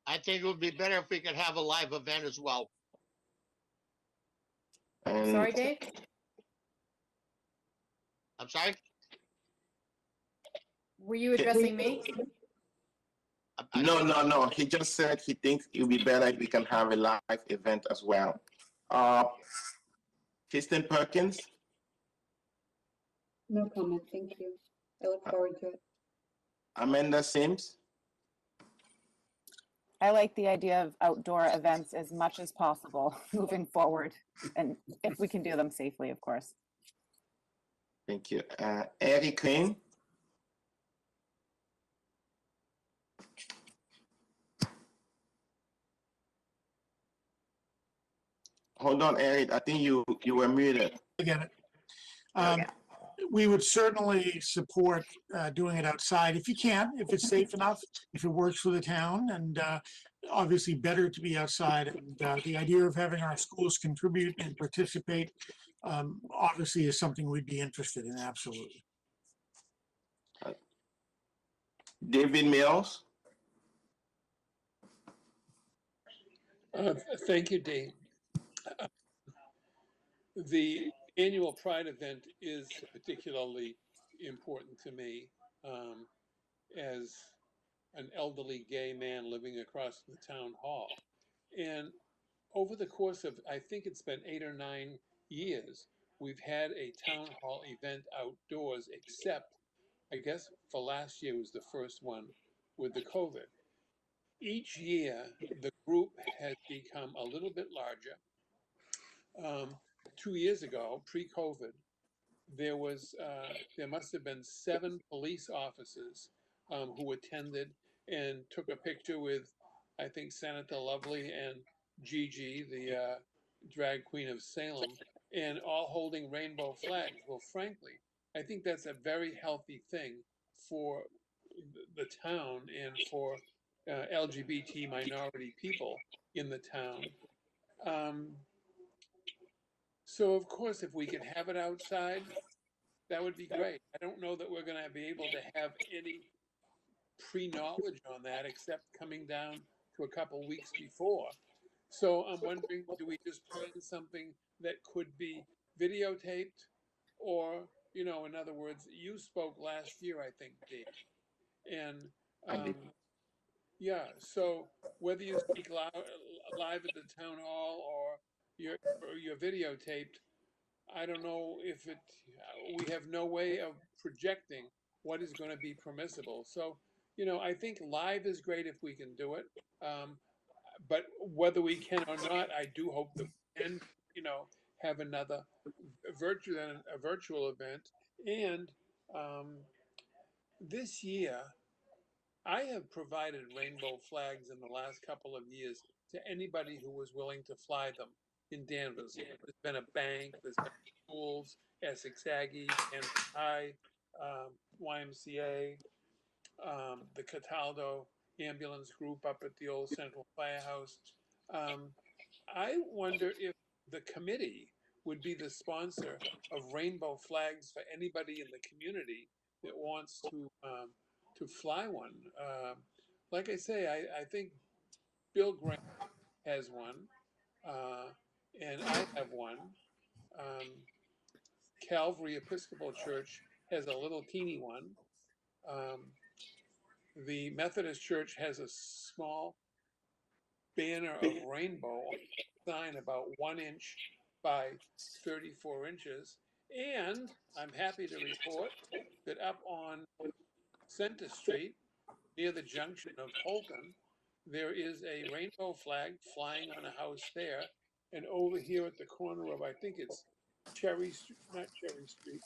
I think it would be better if we could have a live event as well. Sorry, Dave? I'm sorry? Were you addressing me? No. He just said he thinks it would be better if we can have a live event as well. Kristen Perkins. No comment, thank you. I look forward to it. Amanda Sims. I like the idea of outdoor events as much as possible moving forward, and if we can do them safely, of course. Thank you. Eric Kane. Hold on, Eric. I think you were muted. I get it. We would certainly support doing it outside if you can, if it's safe enough, if it works for the town, and obviously better to be outside. And the idea of having our schools contribute and participate obviously is something we'd be interested in, absolutely. David Mills. Thank you, Dave. The annual Pride event is particularly important to me as an elderly gay man living across the town hall. And over the course of, I think it's been 8 or 9 years, we've had a town hall event outdoors, except I guess for last year was the first one with the COVID. Each year, the group has become a little bit larger. 2 years ago, pre-COVID, there must have been 7 police officers who attended and took a picture with, I think, Senator Lovely and Gigi, the drag queen of Salem, and all holding rainbow flags. Well, frankly, I think that's a very healthy thing for the town and for LGBT minority people in the town. So of course, if we could have it outside, that would be great. I don't know that we're going to be able to have any pre-knowledge on that except coming down to a couple weeks before. So I'm wondering, do we just plan something that could be videotaped? Or, in other words, you spoke last year, I think, Dave. And yeah, so whether you speak live at the town hall or you're videotaped, I don't know if we have no way of projecting what is going to be permissible. So, I think live is great if we can do it. But whether we can or not, I do hope that we can, have another virtual event. And this year, I have provided rainbow flags in the last couple of years to anybody who was willing to fly them in Danvers. There's been a bank, there's been schools, Essex Aggie, Danvers High, YMCA, the Cataldo ambulance group up at the old Central Firehouse. I wonder if the committee would be the sponsor of rainbow flags for anybody in the community that wants to fly one. Like I say, I think Bill Grant has one, and I have one. Calvary Episcopal Church has a little teeny one. The Methodist Church has a small banner of rainbow sign about 1 inch by 34 inches. And I'm happy to report that up on Center Street, near the junction of Holton, there is a rainbow flag flying on a house there. And over here at the corner of, I think it's Cherry Street, not Cherry Street,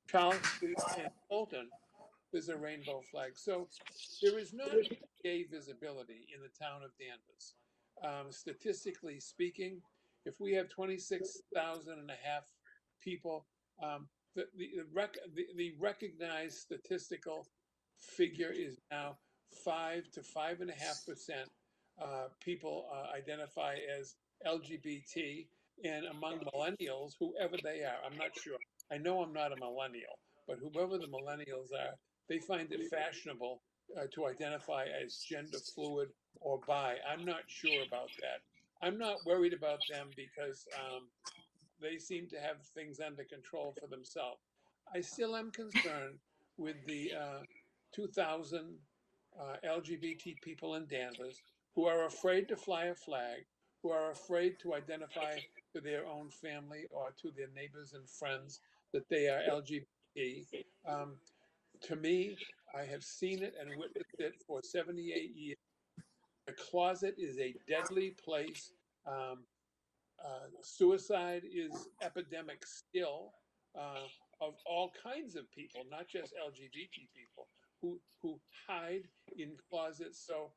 Charles Street and Holton, there's a rainbow flag. So there is not gay visibility in the town of Danvers. Statistically speaking, if we have 26,000 and a half people, the recognized statistical figure is now 5 to 5.5% people identify as LGBT, and among millennials, whoever they are, I'm not sure. I know I'm not a millennial, but whoever the millennials are, they find it fashionable to identify as gender fluid or bi. I'm not sure about that. I'm not worried about them because they seem to have things under control for themselves. I still am concerned with the 2,000 LGBT people in Danvers who are afraid to fly a flag, who are afraid to identify to their own family or to their neighbors and friends that they are LGBT. To me, I have seen it and witnessed it for 78 years. The closet is a deadly place. Suicide is epidemic still, of all kinds of people, not just LGBT people who hide in closets. So,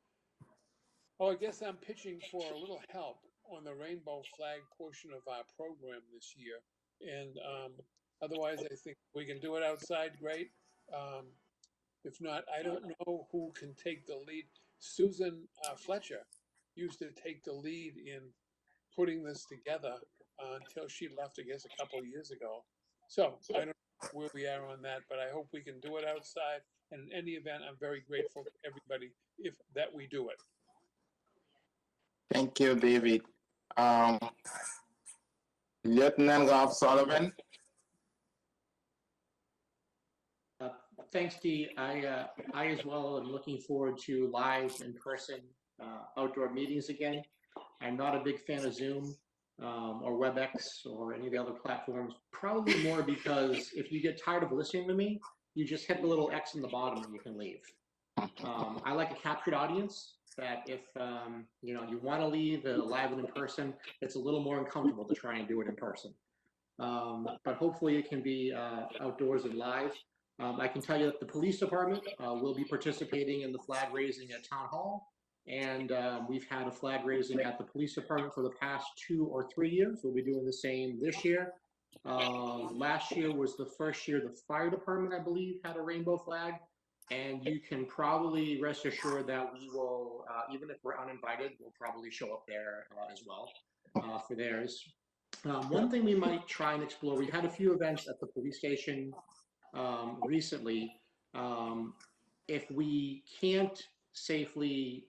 I guess I'm pitching for a little help on the rainbow flag portion of our program this year. And otherwise, I think we can do it outside. Great. Um, if not, I don't know who can take the lead. Susan Fletcher used to take the lead in putting this together until she left, I guess, a couple of years ago. So I don't know where we are on that, but I hope we can do it outside. And in any event, I'm very grateful to everybody if that we do it. Thank you, David. Lieutenant Governor Sullivan. Thanks, Dee. I as well am looking forward to live in-person outdoor meetings again. I'm not a big fan of Zoom or WebEx or any of the other platforms, probably more because if you get tired of listening to me, you just hit the little X in the bottom and you can leave. I like a captured audience that if you want to leave live and in person, it's a little more uncomfortable to try and do it in person. But hopefully it can be outdoors and live. I can tell you that the police department will be participating in the flag raising at Town Hall. And we've had a flag raising at the police department for the past 2 or 3 years. We'll be doing the same this year. Last year was the first year the fire department, I believe, had a rainbow flag. And you can probably rest assured that we will, even if we're uninvited, we'll probably show up there as well for theirs. One thing we might try and explore, we had a few events at the police station recently. If we can't safely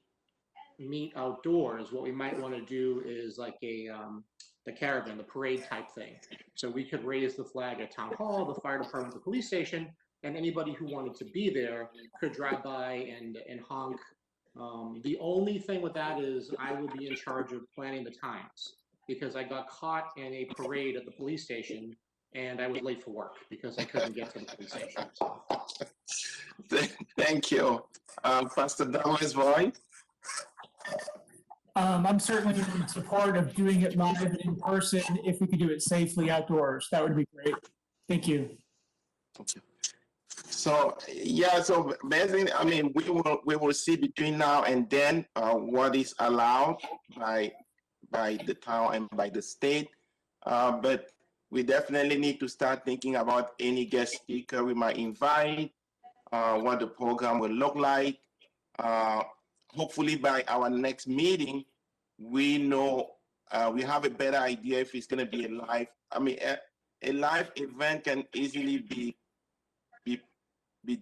meet outdoors, what we might want to do is like the caravan, the parade type thing. So we could raise the flag at Town Hall, the fire department, the police station, and anybody who wanted to be there could drive by and honk. The only thing with that is I will be in charge of planning the times because I got caught in a parade at the police station and I was late for work because I couldn't get to the police station. So. Thank you. Pastor Danvers, boy. I'm certainly in support of doing it live and in person. If we could do it safely outdoors, that would be great. Thank you. So yeah, so basically, I mean, we will see between now and then what is allowed by the town and by the state, but we definitely need to start thinking about any guest speaker we might invite, what the program will look like. Hopefully by our next meeting, we know we have a better idea if it's going to be a live. I mean, a live event can easily be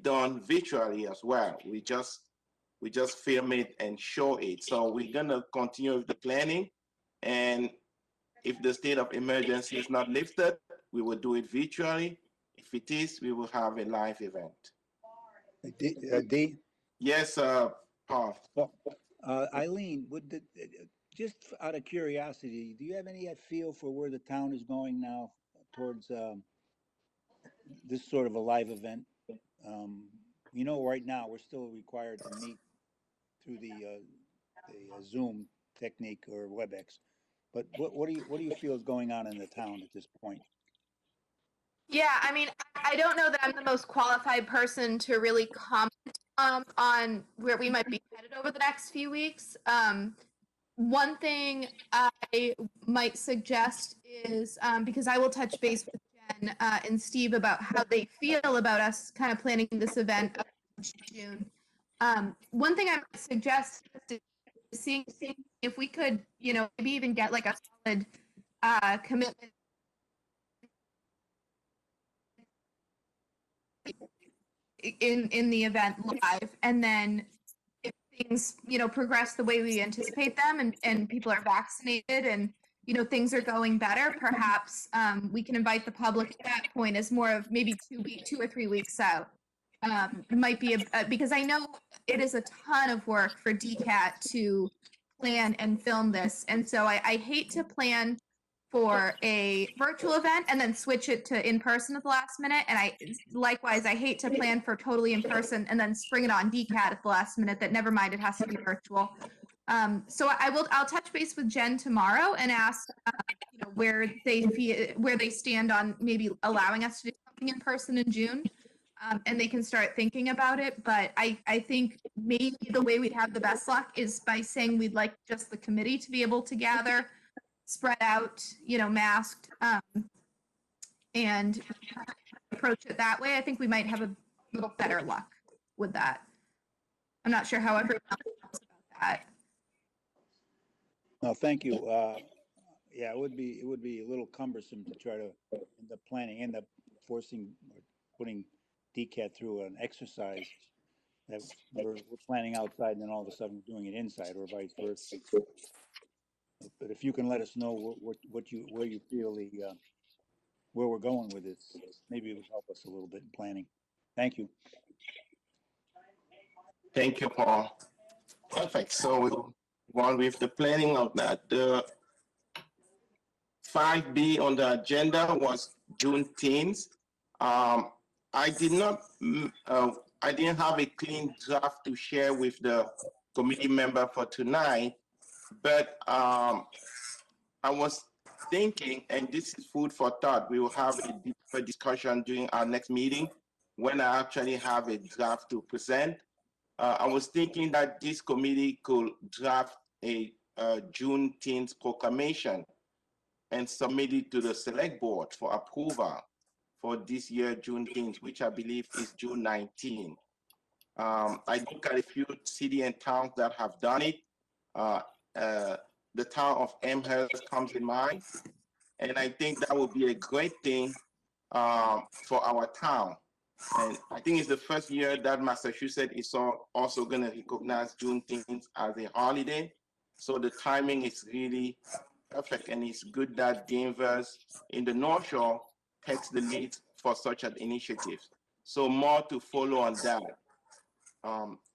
done virtually as well. We just film it and show it. So we're gonna continue with the planning, and if the state of emergency is not lifted, we will do it virtually. If it is, we will have a live event. D? Yes, Paul. Eileen, just out of curiosity, do you have any feel for where the town is going now towards this sort of a live event? Right now we're still required to meet through the Zoom technique or WebEx. But what do you feel is going on in the town at this point? Yeah, I mean, I don't know that I'm the most qualified person to really comment on where we might be headed over the next few weeks. One thing I might suggest is because I will touch base with Jen and Steve about how they feel about us kind of planning this event up in June. One thing I might suggest is seeing if we could, you know, maybe even get like a solid commitment in the event live, and then if things, you know, progress the way we anticipate them, and people are vaccinated and, you know, things are going better, perhaps we can invite the public at that point as more of maybe 2 or 3 weeks out. Might be because I know it is a ton of work for DCAT to plan and film this, and so I hate to plan for a virtual event and then switch it to in person at the last minute. And I hate to plan for totally in person and then spring it on DCAT at the last minute that never mind, it has to be virtual. So I'll touch base with Jen tomorrow and ask you know, where they stand on maybe allowing us to do something in person in June. And they can start thinking about it. But I think maybe the way we'd have the best luck is by saying we'd like just the committee to be able to gather, spread out, you know, masked, and approach it that way. I think we might have a little better luck with that. I'm not sure how everyone else feels about that. No, thank you. Yeah, it would be a little cumbersome to try to end up forcing or putting DCAT through an exercise that we're planning outside and then all of a sudden we're doing it inside, or vice versa. But if you can let us know where you feel where we're going with this, maybe it would help us a little bit in planning. Thank you. Thank you, Paul. Perfect. So we go on with the planning of that. The 5B on the agenda was Juneteenth. I didn't have a clean draft to share with the committee member for tonight, but I was thinking, and this is food for thought, we will have a deeper discussion during our next meeting when I actually have a draft to present. I was thinking that this committee could draft a Juneteenth proclamation and submit it to the select board for approval for this year Juneteenth, which I believe is June 19. I look at a few cities and towns that have done it. The town of Amherst comes in mind, and I think that would be a great thing for our town. And I think it's the first year that Massachusetts is also going to recognize Juneteenth as a holiday. So the timing is really perfect, and it's good that Danvers in the North Shore takes the lead for such an initiative. So more to follow on that.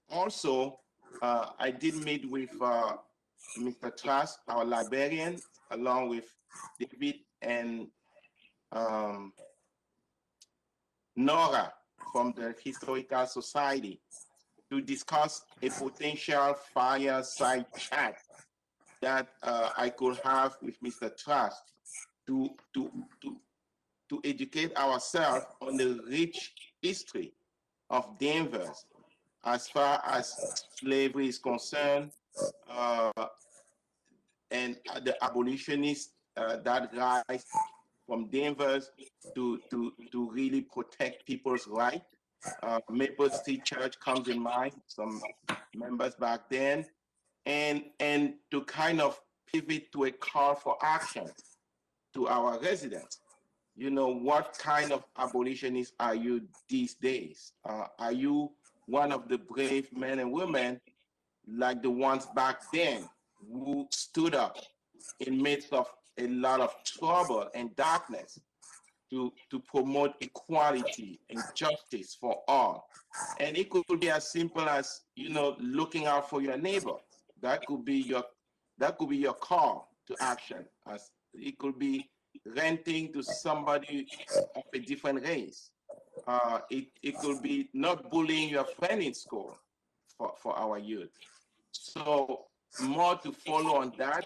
Also, I did meet with Mr. Trask, our librarian, along with David and Nora from the Historical Society to discuss a potential fireside chat that I could have with Mr. Trask to educate ourselves on the rich history of Danvers as far as slavery is concerned, and the abolitionists that rise from Danvers to really protect people's rights. Maple Street Church comes in mind, some members back then, and to kind of pivot to a call for action to our residents. You know, what kind of abolitionist are you these days? Are you one of the brave men and women like the ones back then who stood up in midst of a lot of trouble and darkness to promote equality and justice for all? And it could be as simple as, you know, looking out for your neighbor. That could be your call to action. As it could be renting to somebody of a different race. It could be not bullying your friend in school for our youth. So more to follow on that.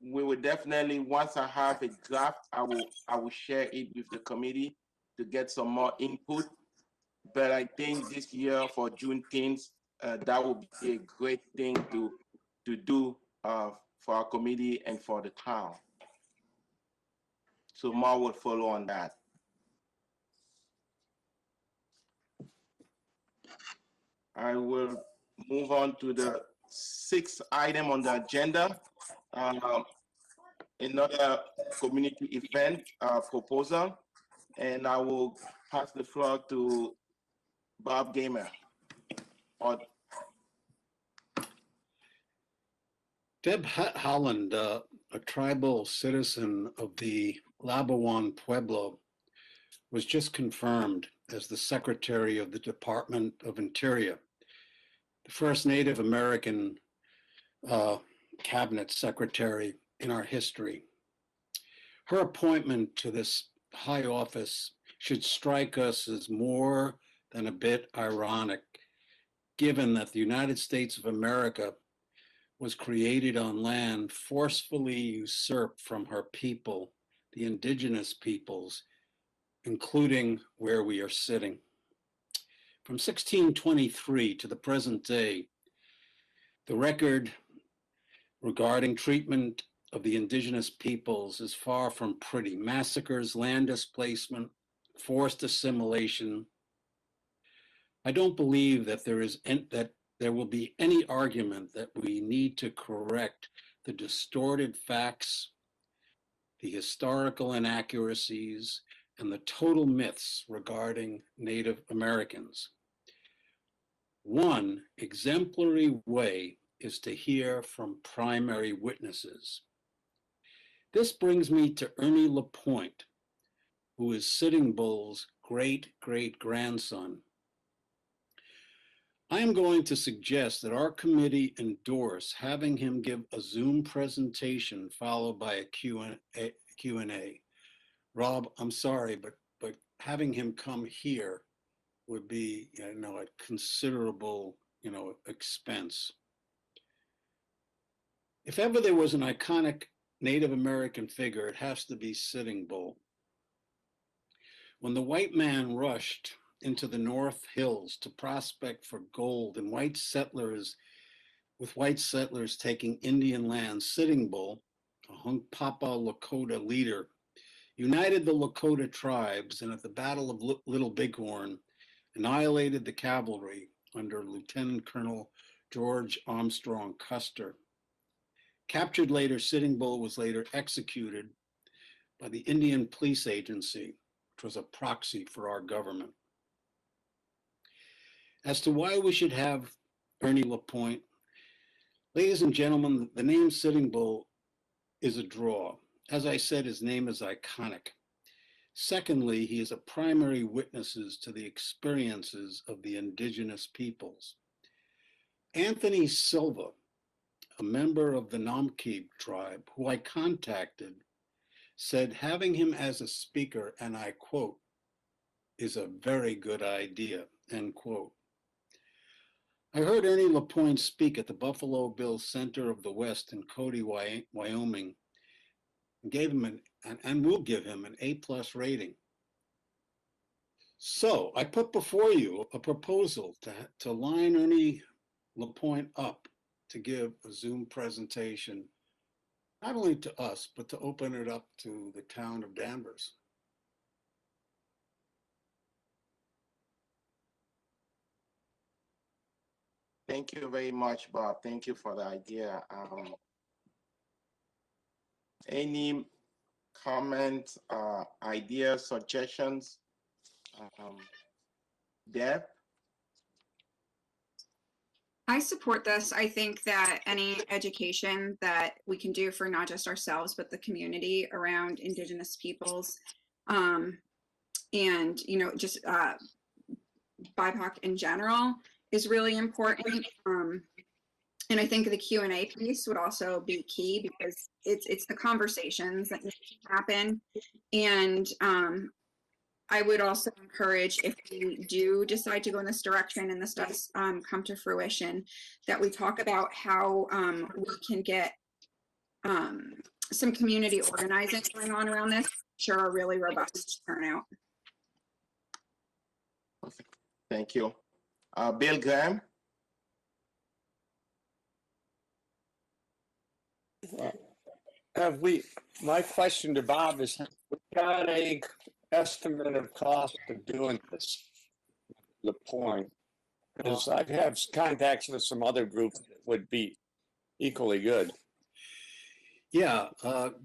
We will definitely, once I have a draft, I will share it with the committee to get some more input. But I think this year for Juneteenth, that would be a great thing to do for our committee and for the town. So more will follow on that. I will move on to the sixth item on the agenda. Another community event proposal, and I will pass the floor to Bob Gamer. Deb Holland, a tribal citizen of the Labuan Pueblo, was just confirmed as the Secretary of the Department of Interior, the first Native American cabinet secretary in our history. Her appointment to this high office should strike us as more than a bit ironic, given that the United States of America was created on land forcefully usurped from her people, the indigenous peoples, including where we are sitting. From 1623 to the present day, the record regarding treatment of the indigenous peoples is far from pretty. Massacres, land displacement, forced assimilation. I don't believe that there will be any argument that we need to correct the distorted facts, the historical inaccuracies, and the total myths regarding Native Americans. One exemplary way is to hear from primary witnesses. This brings me to Ernie LaPointe, who is Sitting Bull's great-great-grandson. I am going to suggest that our committee endorse having him give a Zoom presentation followed by a Q&A. Rob, I'm sorry, but having him come here would be, a considerable, expense. If ever there was an iconic Native American figure, it has to be Sitting Bull. When the white man rushed into the North Hills to prospect for gold and white settlers taking Indian land, Sitting Bull, a Hunkpapa Lakota leader, united the Lakota tribes, and at the Battle of Little Bighorn, annihilated the cavalry under Lieutenant Colonel George Armstrong Custer. Captured later, Sitting Bull was later executed by the Indian Police Agency, which was a proxy for our government. As to why we should have Ernie LaPointe, ladies and gentlemen, the name Sitting Bull is a draw. As I said, his name is iconic. Secondly, he is a primary witness to the experiences of the indigenous peoples. Anthony Silva, a member of the Namqib tribe, who I contacted, said having him as a speaker, and I quote, is a very good idea, end quote. I heard Ernie LaPointe speak at the Buffalo Bills Center of the West in Cody, Wyoming, and gave him and will give him an A+ rating. So I put before you a proposal to line Ernie LaPointe up to give a Zoom presentation, not only to us, but to open it up to the town of Danvers. Thank you very much, Bob. Thank you for the idea. Any comments, ideas, suggestions? Deb? I support this. I think that any education that we can do for not just ourselves, but the community around Indigenous peoples, and, just BIPOC in general is really important. And I think the Q&A piece would also be key because it's the conversations that need to happen. And I would also encourage, if we do decide to go in this direction and this does come to fruition, that we talk about how we can get some community organizing going on around this, ensure a really robust turnout. Thank you. Bill Graham? Have we, my question to Bob is, have we got a estimate of cost of doing this? The point is, I have contacts with some other groups that would be equally good. Yeah,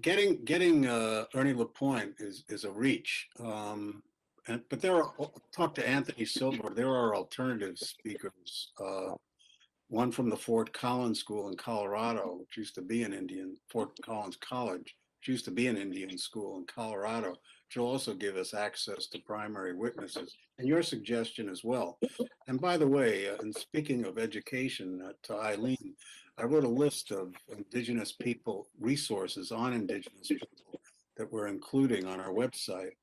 getting Ernie Lapointe is a reach. But there are, talk to Anthony Silver, there are alternative speakers. One from the Fort Collins School in Colorado, which used to be an Indian, Fort Collins College, which used to be an Indian school in Colorado, which will also give us access to primary witnesses, and your suggestion as well. And by the way, and speaking of education, to Eileen, I wrote a list of Indigenous people resources on Indigenous people that we're including on our website,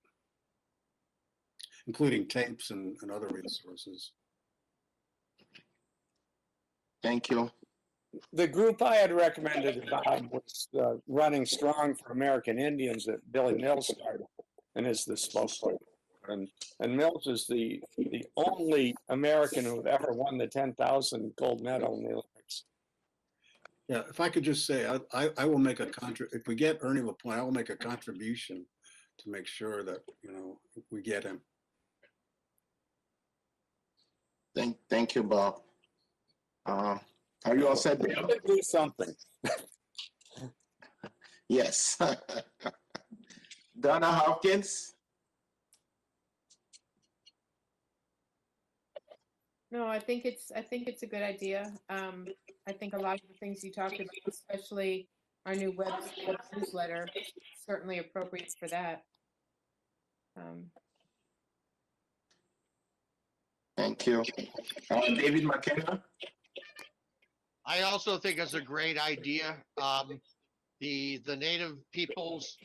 including tapes and other resources. Thank you. The group I had recommended to Bob was Running Strong for American Indians that Billy Mills started, and is the spokesperson. And Mills is the only American who ever won the 10,000 gold medal in the Olympics. Yeah, if I could just say, I will make a if we get Ernie Lapointe, I will make a contribution to make sure that, you know, we get him. Thank you, Bob. Are you all set? Do something. Yes. Donna Hopkins. No, I think it's a good idea. I think a lot of the things you talked about, especially our new web newsletter, certainly appropriate for that. Thank you. David Mckenna. I also think it's a great idea. The native peoples,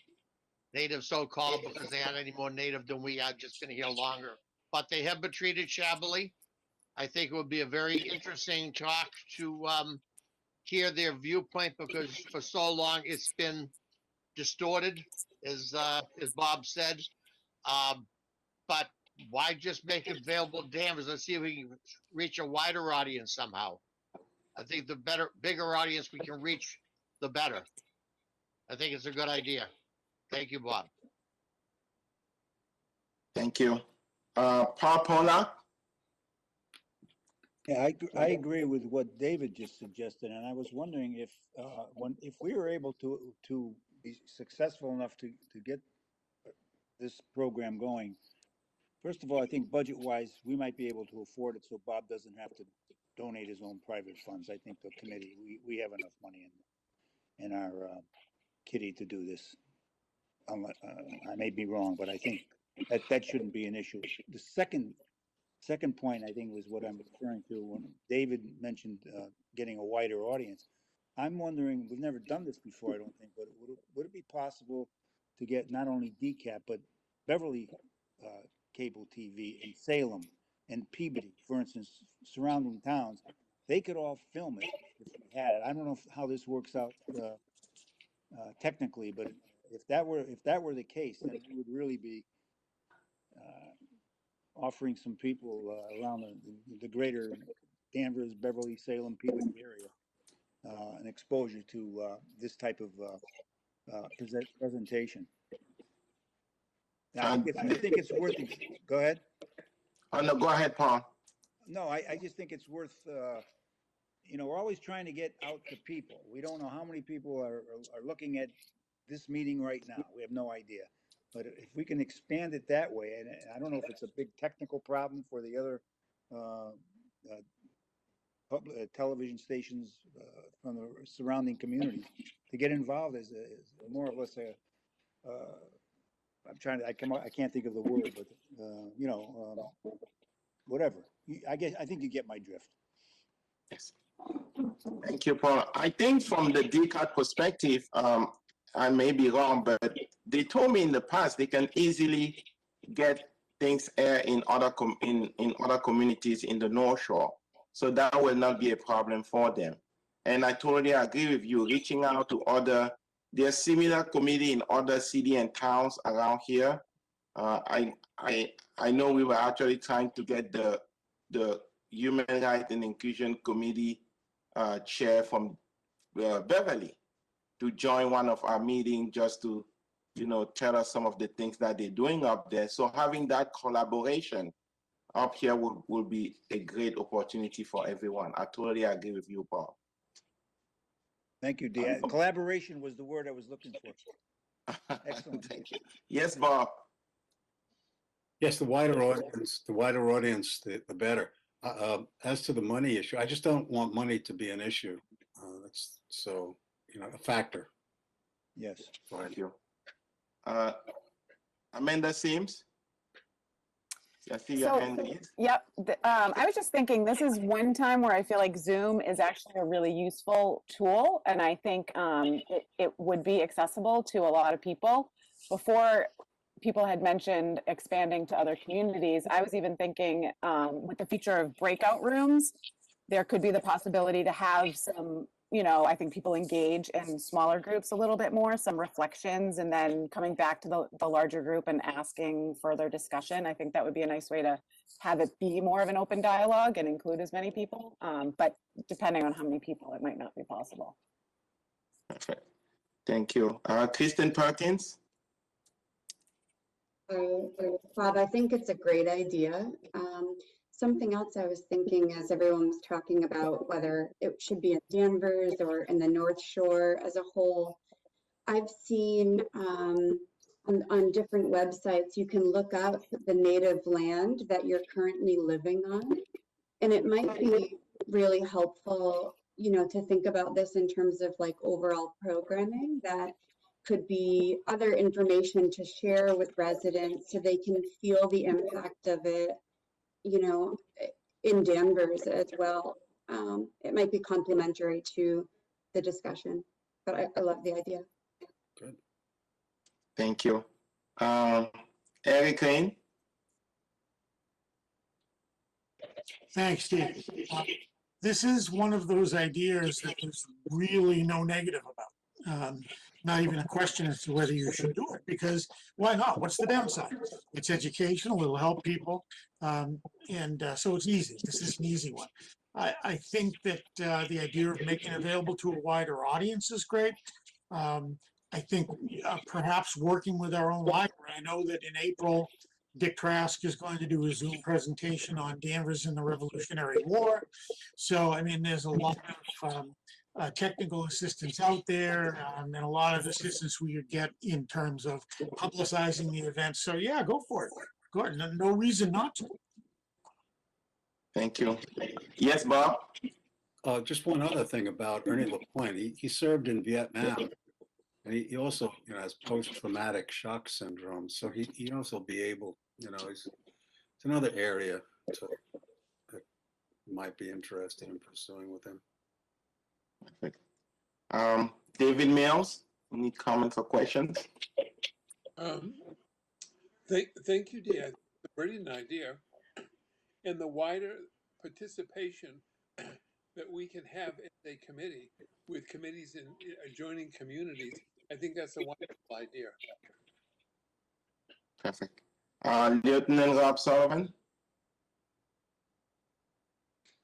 native so-called, because they aren't any more native than we are, just been here longer, but they have been treated shabbily. I think it would be a very interesting talk to hear their viewpoint, because for so long it's been distorted, as Bob said. But why just make it available to Danvers? Let's see if we can reach a wider audience somehow. I think the bigger audience we can reach, the better. I think it's a good idea. Thank you, Bob. Thank you. Paul Pollack. Yeah, I agree with what David just suggested, and I was wondering if if we were able to be successful enough to get this program going. First of all, I think budget-wise, we might be able to afford it, so Bob doesn't have to donate his own private funds. I think the committee, we have enough money in our kitty to do this. I may be wrong, but I think that shouldn't be an issue. The second point, I think, was what I'm referring to when David mentioned getting a wider audience. I'm wondering, we've never done this before, I don't think, but would it be possible to get not only DCAP, but Beverly cable TV in Salem and Peabody, for instance, surrounding towns? They could all film it if we had it. I don't know how this works out technically, but if that were the case, then we would really be offering some people around the greater Danvers, Beverly, Salem, Peabody area an exposure to this type of presentation. Now, I think it's worth it. Go ahead. Oh, no, go ahead, Paul. No, I just think it's worth, you know, we're always trying to get out to people. We don't know how many people are looking at this meeting right now. We have no idea. But if we can expand it that way, and I don't know if it's a big technical problem for the other public television stations from the surrounding communities to get involved as more or less a I can't think of the word, but you know, whatever. I think you get my drift. Yes. Thank you, Paul. I think from the DCAT perspective, I may be wrong, but they told me in the past they can easily get things aired in other other communities in the North Shore, so that will not be a problem for them. And I totally agree with you. Reaching out to there's similar committee in other cities and towns around here. I know we were actually trying to get the Human Rights and Inclusion Committee chair from Beverly. to join one of our meetings just to, tell us some of the things that they're doing up there. So having that collaboration up here will be a great opportunity for everyone. I totally agree with you, Bob. Thank you, Dee. Collaboration was the word I was looking for. Excellent. Thank you. Yes, Bob. Yes, the wider audience, the better. As to the money issue, I just don't want money to be an issue. That's so, a factor. Yes. Thank you. Amanda Sims. I see your hand raised. Yep. I was just thinking this is one time where I feel like Zoom is actually a really useful tool. And I think it would be accessible to a lot of people. Before, people had mentioned expanding to other communities. I was even thinking with the feature of breakout rooms, there could be the possibility to have some, I think people engage in smaller groups a little bit more, some reflections, and then coming back to the larger group and asking further discussion. I think that would be a nice way to have it be more of an open dialogue and include as many people. But depending on how many people, it might not be possible. Perfect. Thank you. Kristen Perkins. Bob, I think it's a great idea. Something else I was thinking as everyone was talking about whether it should be in Danvers or in the North Shore as a whole, I've seen on different websites, you can look up the native land that you're currently living on. And it might be really helpful, to think about this in terms of like overall programming that could be other information to share with residents so they can feel the impact of it, in Danvers as well. It might be complementary to the discussion, but I love the idea. Good. Thank you. Eric Kane. Thanks, Steve. This is one of those ideas that there's really no negative about. Not even a question as to whether you should do it, because why not? What's the downside? It's educational, it'll help people, so it's easy. This is an easy one. I think that the idea of making it available to a wider audience is great. I think perhaps working with our own library. I know that in April, Dick Trask is going to do a Zoom presentation on Danvers and the Revolutionary War. So, I mean, there's a lot of technical assistance out there, and a lot of assistance we could get in terms of publicizing the event. So yeah, go for it. Go ahead. No reason not to. Thank you. Yes, Bob. Just one other thing about Ernie Lapointe. He served in Vietnam, and he also, has post-traumatic shock syndrome. So he also be able, it's another area that might be interested in pursuing with him. Perfect. David Mills, any comments or questions? Thank you, Dee. It's a brilliant idea. And the wider participation that we can have as a committee with committees in adjoining communities, I think that's a wonderful idea. Perfect. Lieutenant Rob Sullivan.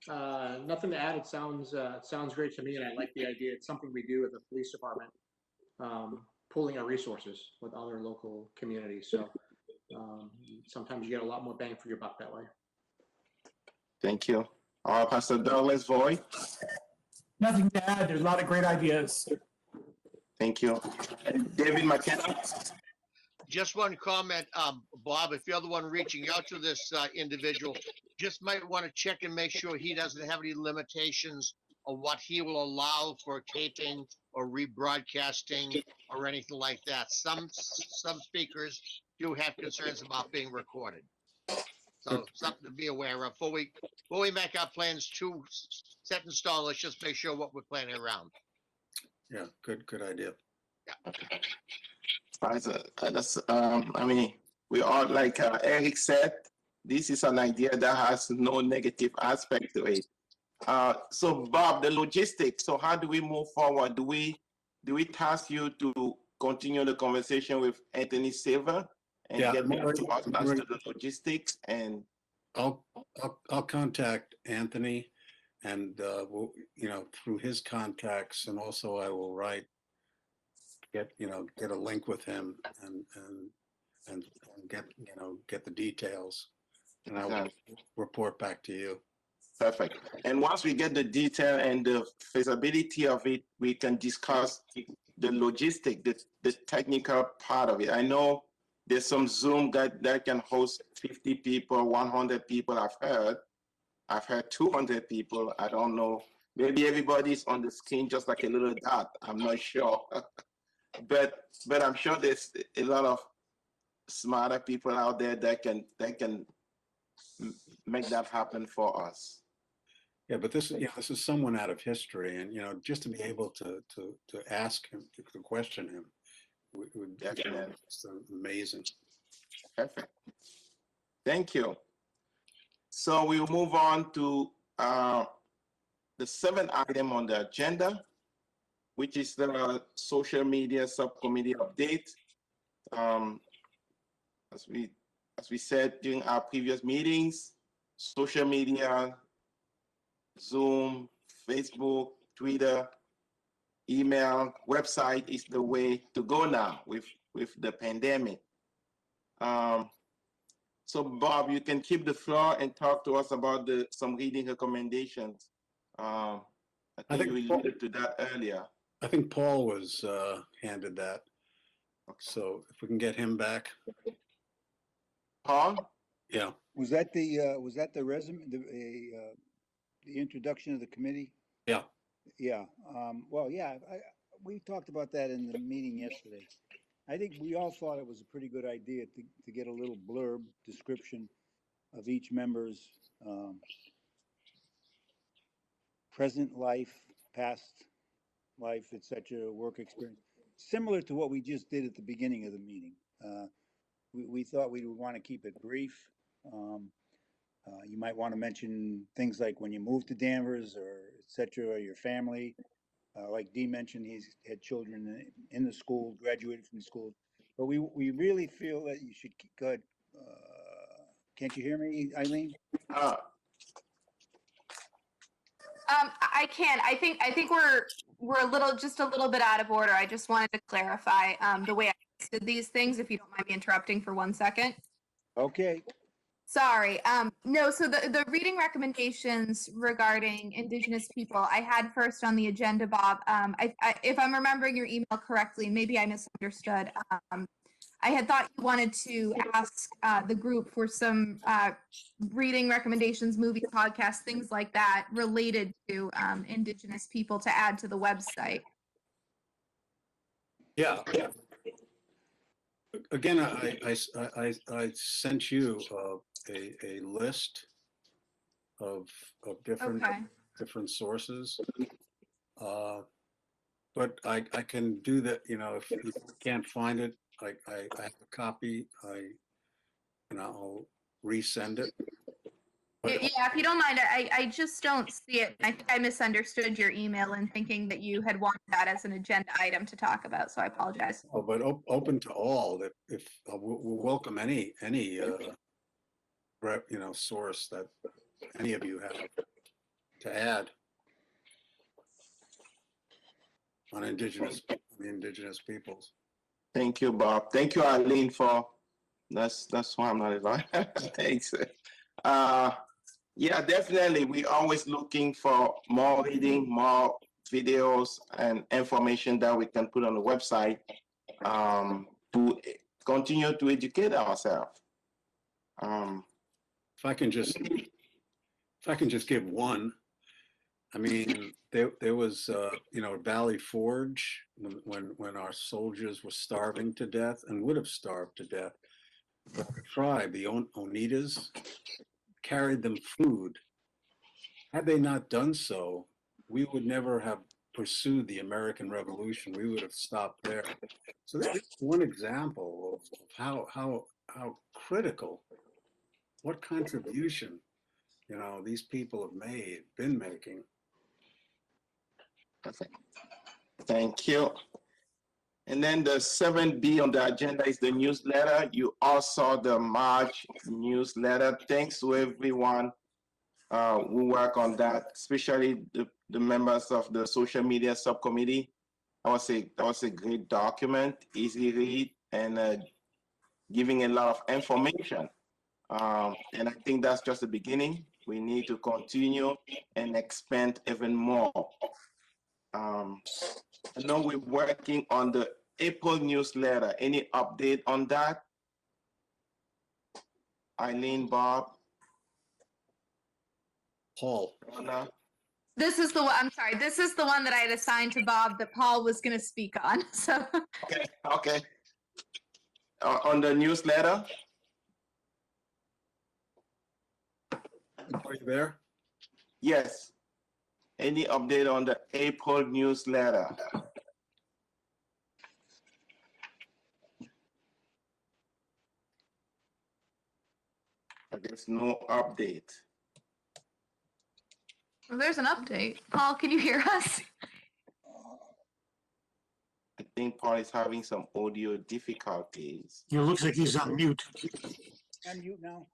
Nothing to add. It sounds great to me, and I like the idea. It's something we do at the police department, pooling our resources with other local communities. So sometimes you get a lot more bang for your buck that way. Thank you. Pastor Douglas Voigt. Nothing to add. There's a lot of great ideas. Thank you. David Mckenna. Just one comment, Bob, if you're the one reaching out to this individual, just might want to check and make sure he doesn't have any limitations on what he will allow for taping or rebroadcasting or anything like that. Some speakers do have concerns about being recorded. So something to be aware of. Before we make our plans too set in stone, let's just make sure what we're planning around. Yeah, good idea. Yeah. I mean, we all, like Eric said, this is an idea that has no negative aspect to it. So Bob, the logistics, so how do we move forward? Do we task you to continue the conversation with Anthony Silver and get back to us as to the logistics? And I'll contact Anthony, and we'll, through his contacts, and also I will write get a link with him and get the details, and I will report back to you. Perfect. And once we get the detail and the feasibility of it, we can discuss the logistic, the technical part of it. I know there's some Zoom that can host 50 people, 100 people. I've heard 200 people. I don't know. Maybe everybody's on the screen just like a little dot. I'm not sure. but I'm sure there's a lot of smarter people out there that can make that happen for us. Yeah, but this is someone out of history, and just to be able to ask him, to question him, would Definitely. it's amazing. Perfect. Thank you. So we'll move on to the 7th item on the agenda, which is the social media subcommittee update. As we said during our previous meetings, social media, Zoom, Facebook, Twitter, email, website is the way to go now with the pandemic. So Bob, you can keep the floor and talk to us about some reading recommendations. I think you alluded to that earlier. I think Paul was handed that. Okay. So if we can get him back. Paul? Yeah. Was that the resume, the introduction of the committee? Yeah. Yeah. Well, yeah, we talked about that in the meeting yesterday. I think we all thought it was a pretty good idea to get a little blurb description of each member's present life, past life, etc., work experience, similar to what we just did at the beginning of the meeting. We thought we would want to keep it brief. You might want to mention things like when you moved to Danvers, or etc., or your family. Like Dee mentioned, he's had children in the school, graduated from the school. But we really feel that you should go ahead. Can't you hear me, Eileen? I can. I think we're just a little bit out of order. I just wanted to clarify the way I listed these things, if you don't mind me interrupting for 1 second. Okay. Sorry. No, so the reading recommendations regarding Indigenous people, I had first on the agenda, Bob. If I'm remembering your email correctly, maybe I misunderstood. I had thought you wanted to ask the group for some reading recommendations, movie podcasts, things like that related to Indigenous people to add to the website. Yeah. Again, I sent you a list of different sources, but I can do that. If you can't find it, I have a copy. I'll resend it. But, yeah, if you don't mind, I just don't see it. I think I misunderstood your email in thinking that you had wanted that as an agenda item to talk about, so I apologize. Oh, but open to all. If we'll welcome any source that any of you have to add on the indigenous peoples. Thank you, Bob. Thank you, Eileen, for that's why I'm not invited. Thanks. Yeah, definitely. We're always looking for more reading, more videos and information that we can put on the website to continue to educate ourselves. If I can just give one. I mean, there was, at Valley Forge, when our soldiers were starving to death and would have starved to death, the tribe, the Oneidas, carried them food. Had they not done so, we would never have pursued the American Revolution. We would have stopped there. So that's one example of how critical, what contribution, these people have been making. Perfect. Thank you. And then the 7B on the agenda is the newsletter. You all saw the March newsletter. Thanks to everyone who work on that, especially the members of the social media subcommittee. that was a great document, easy read, and giving a lot of information. And I think that's just the beginning. We need to continue and expand even more. I know we're working on the April newsletter. Any update on that? Eileen, Bob? Paul. Donna? This is the one, I'm sorry, this is the one that I had assigned to Bob that Paul was going to speak on. So, Okay. On the newsletter? Are you there? Yes. Any update on the April newsletter? I guess no update. well, there's an update. Paul, can you hear us? I think Paul is having some audio difficulties. It looks like he's on mute. Unmute now.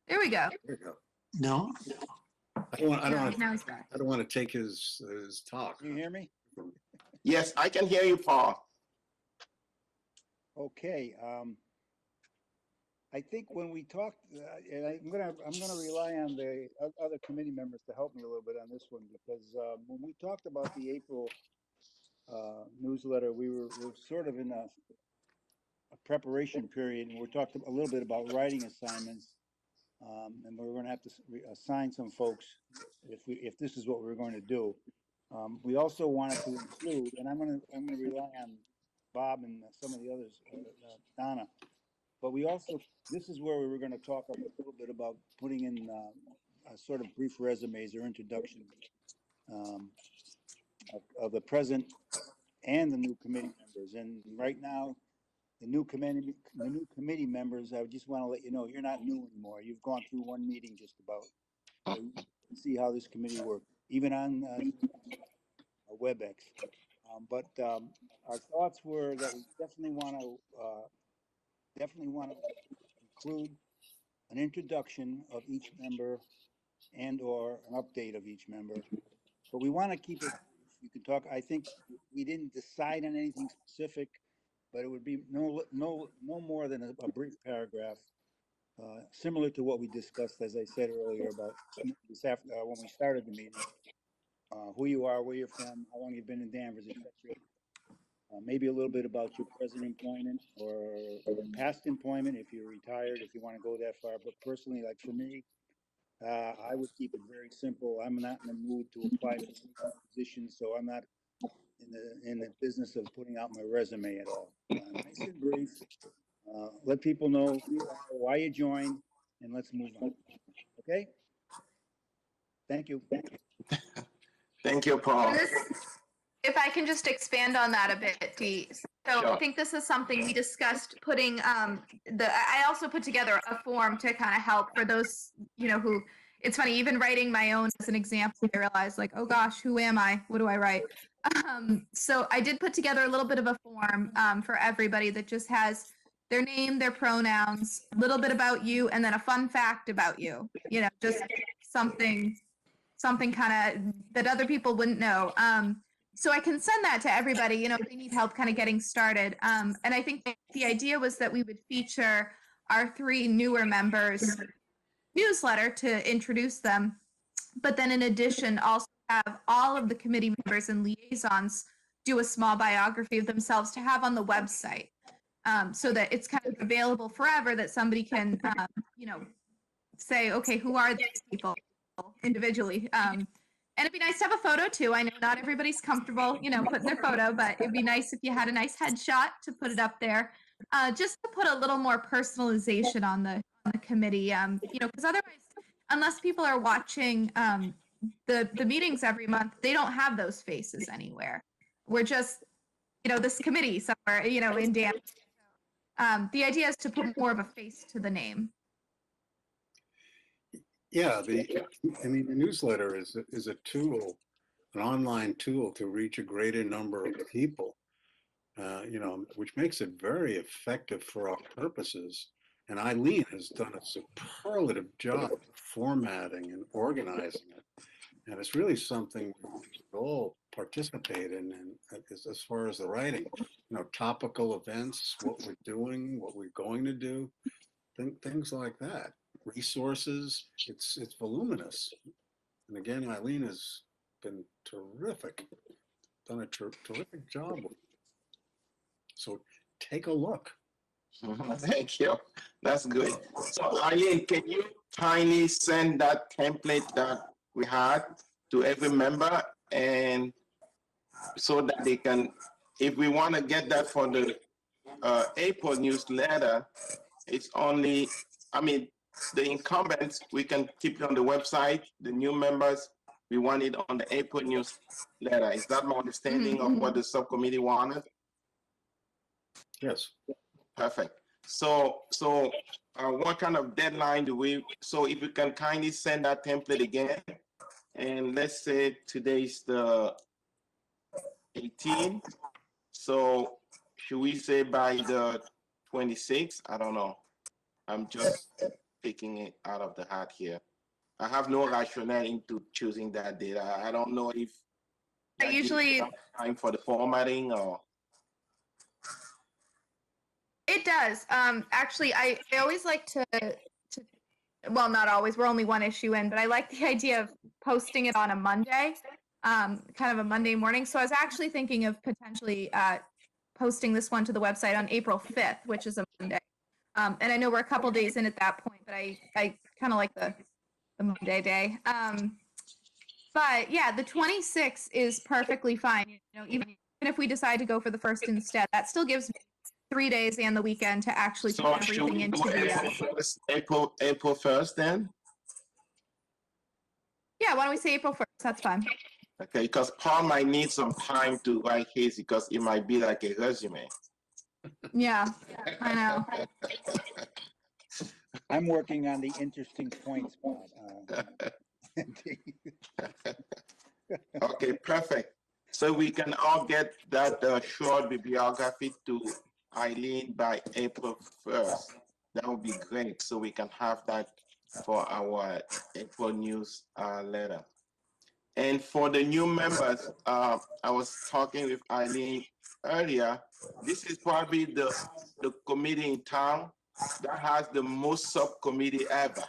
There we go. There you go. No? I don't Now he's back. want to take his talk. Can you hear me? Yes, I can hear you, Paul. Okay. I think when we talked, and I'm gonna rely on the other committee members to help me a little bit on this one, because when we talked about the April newsletter, we're sort of in a preparation period, and we talked a little bit about writing assignments, and we're going to have to assign some folks if this is what we're going to do. We also wanted to include, and I'm going to rely on Bob and some of the others, Donna. But we also, this is where we were going to talk a little bit about putting in a sort of brief resumes or introductions of the present and the new committee members. And right now, the new committee members, I just want to let you know, you're not new anymore. You've gone through one meeting just about. So you can see how this committee works, even on WebEx. But our thoughts were that we definitely want to include an introduction of each member and or an update of each member. But we want to keep it, you can talk, I think we didn't decide on anything specific, but it would be no more than a brief paragraph, similar to what we discussed, as I said earlier, about this after, when we started the meeting, who you are, where you're from, how long you've been in Danvers, etc. Maybe a little bit about your present employment or past employment, if you're retired, if you want to go that far. But personally, like for me, I would keep it very simple. I'm not in the mood to apply for any position, so I'm not in the business of putting out my resume at all. Nice and brief. Let people know who you are, why you joined, and let's move on. Okay? Thank you. Thank you, Paul. If I can just expand on that a bit, Dee. So Sure. I think this is something we discussed putting I also put together a form to kind of help for those, who, it's funny, even writing my own as an example, I realized like, oh gosh, who am I? What do I write? So I did put together a little bit of a form for everybody that just has their name, their pronouns, a little bit about you, and then a fun fact about you, just something kind of that other people wouldn't know. So I can send that to everybody, if they need help kind of getting started. And I think the idea was that we would feature our 3 newer members newsletter to introduce them. But then in addition, also have all of the committee members and liaisons do a small biography of themselves to have on the website, so that it's kind of available forever, that somebody can, say, okay, who are these people individually? And it'd be nice to have a photo too. I know not everybody's comfortable, putting their photo, but it'd be nice if you had a nice headshot to put it up there, just to put a little more personalization on the committee. Because otherwise, unless people are watching the meetings every month, they don't have those faces anywhere. We're just, this committee somewhere, in Danvers. The idea is to put more of a face to the name. Yeah, the newsletter is a tool, an online tool to reach a greater number of people, which makes it very effective for our purposes. And Eileen has done a superlative job of formatting and organizing it. And it's really something we should all participate in. And as far as the writing, topical events, what we're doing, what we're going to do, things like that. Resources, it's voluminous. And again, Eileen has been terrific, done a terrific job with it. So take a look. Thank you. That's good. So Eileen, can you kindly send that template that we had to every member, and so that they can, if we want to get that for the April newsletter, it's only, I mean, the incumbents, we can keep it on the website. The new members, we want it on the April newsletter. Is that my understanding of what the subcommittee wanted? Yes. Perfect. So what kind of deadline do we, so if you can kindly send that template again, and let's say today's the 18th. So should we say by the 26th? I don't know. I'm just picking it out of the hat here. I have no rationale into choosing that date. I don't know if I usually time for the formatting or. It does. Actually, I always like to, well, not always, we're only one issue in, but I like the idea of posting it on a Monday, kind of a Monday morning. So I was actually thinking of potentially posting this one to the website on April 5th, which is a Monday. And I know we're a couple days in at that point, but I kind of like the Monday day. But yeah, the 26th is perfectly fine. Even if we decide to go for the first instead, that still gives 3 days and the weekend to actually put everything into the April 1st then? Yeah, why don't we say April 1st? That's fine. Okay, because Paul might need some time to write his, because it might be like a resume. Yeah, I know. I'm working on the interesting points part. Okay, perfect. So we can all get that short bibliography to Eileen by April 1st. That would be great. So we can have that for our April news letter. And for the new members, I was talking with Eileen earlier. This is probably the committee in town that has the most subcommittee ever.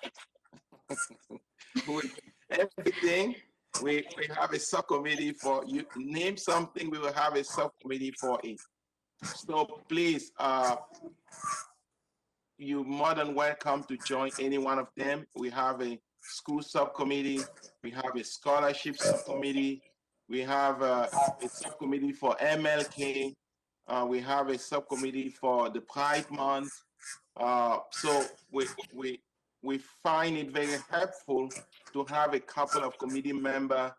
With everything, we have a subcommittee for, you name something, we will have a subcommittee for it. So please, you're more than welcome to join any one of them. We have a school subcommittee, we have a scholarship subcommittee, we have a subcommittee for MLK, we have a subcommittee for the Pride Month. So we find it very helpful to have a couple of committee members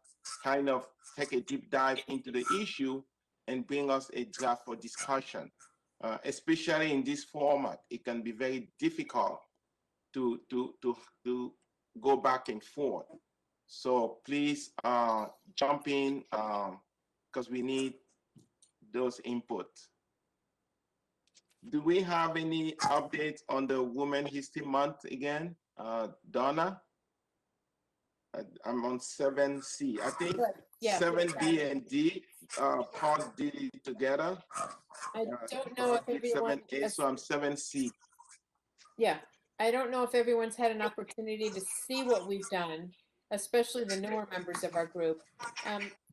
kind of take a deep dive into the issue and bring us a draft for discussion. Especially in this format, it can be very difficult to go back and forth. So please jump in because we need those inputs. Do we have any updates on the Women History Month again? Donna? I'm on 7C. I think 7B and D, Paul did it together. I don't know if everyone. 7A, so I'm 7C. Yeah, I don't know if everyone's had an opportunity to see what we've done, especially the newer members of our group.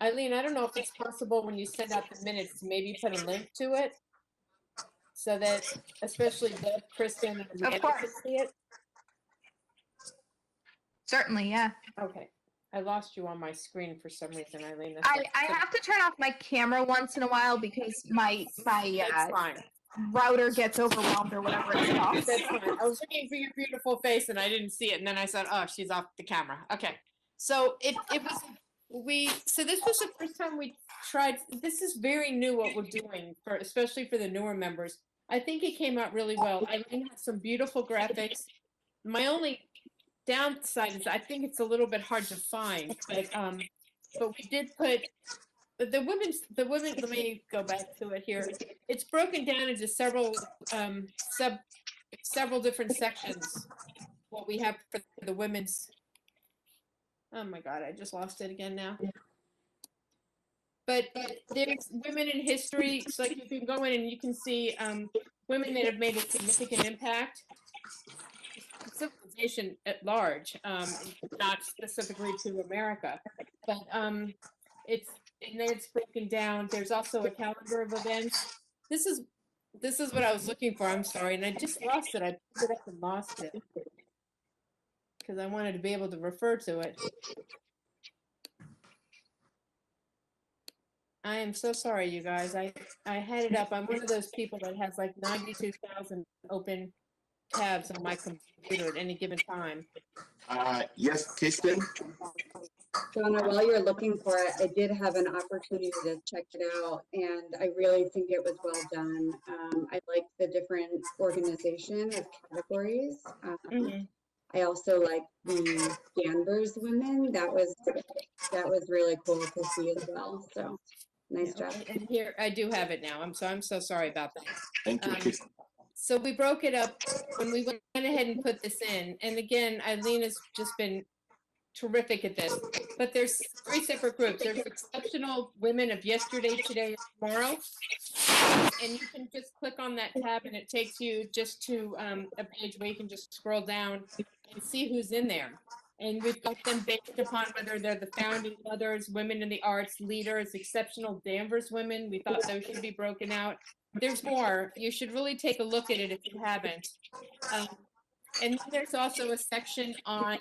Eileen, I don't know if it's possible when you send out the minutes to maybe put a link to it, so that especially Deb, Kristen, and Amanda can see it. Certainly, yeah. Okay. I lost you on my screen for some reason, Eileen. I have to turn off my camera once in a while because my router gets overwhelmed or whatever it's called. That's fine. I was looking for your beautiful face and I didn't see it, and then I said, "Oh, she's off the camera." Okay, so it was so this was the first time we tried. This is very new what we're doing for, especially for the newer members. I think it came out really well. Eileen has some beautiful graphics. My only downside is I think it's a little bit hard to find, but we did put the women. Let me go back to it here. It's broken down into several several different sections. What we have for the women's. Oh my God, I just lost it again now. but there's women in history. It's like you can go in and you can see women that have made a significant impact, civilization at large, not specifically to America, but it's and there it's broken down. There's also a calendar of events. This is what I was looking for. I'm sorry, and I just lost it. I pulled it up and lost it because I wanted to be able to refer to it. I am so sorry, you guys. I had it up. I'm one of those people that has like 92,000 open tabs on my computer at any given time. Yes, Kristen? Donna, while you're looking for it, I did have an opportunity to check it out, and I really think it was well done. I like the different organization of categories. I also like the Danvers women. That was really cool to see as well. So nice job. And here I do have it now. I'm so sorry about that. Thank you, Kristen. So we broke it up when we went ahead and put this in. And again, Eileen has just been terrific at this. But there's 3 separate groups. There's exceptional women of yesterday, today, and tomorrow. And you can just click on that tab and it takes you just to a page where you can just scroll down and see who's in there. And we've got them based upon whether they're the founding mothers, women in the arts, leaders, exceptional Danvers women. We thought those should be broken out. There's more. You should really take a look at it if you haven't. And then there's also a section on,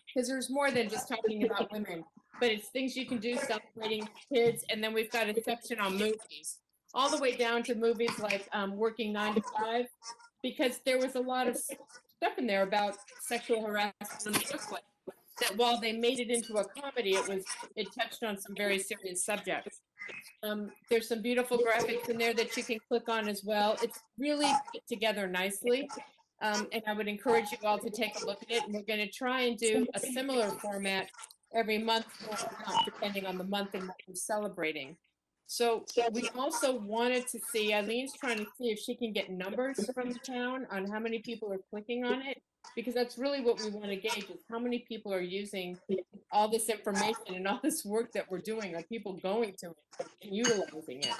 because there's more than just talking about women, but it's things you can do celebrating kids. And then we've got a section on movies, all the way down to movies like Working 9 to 5, because there was a lot of stuff in there about sexual harassment in the workplace. That while they made it into a comedy, it touched on some very serious subjects. There's some beautiful graphics in there that you can click on as well. It's really put together nicely. And I would encourage you all to take a look at it. And we're going to try and do a similar format every month, depending on the month and what we're celebrating. So we also wanted to see, Eileen's trying to see if she can get numbers from the town on how many people are clicking on it, because that's really what we want to gauge is how many people are using all this information and all this work that we're doing. Are people going to it and utilizing it?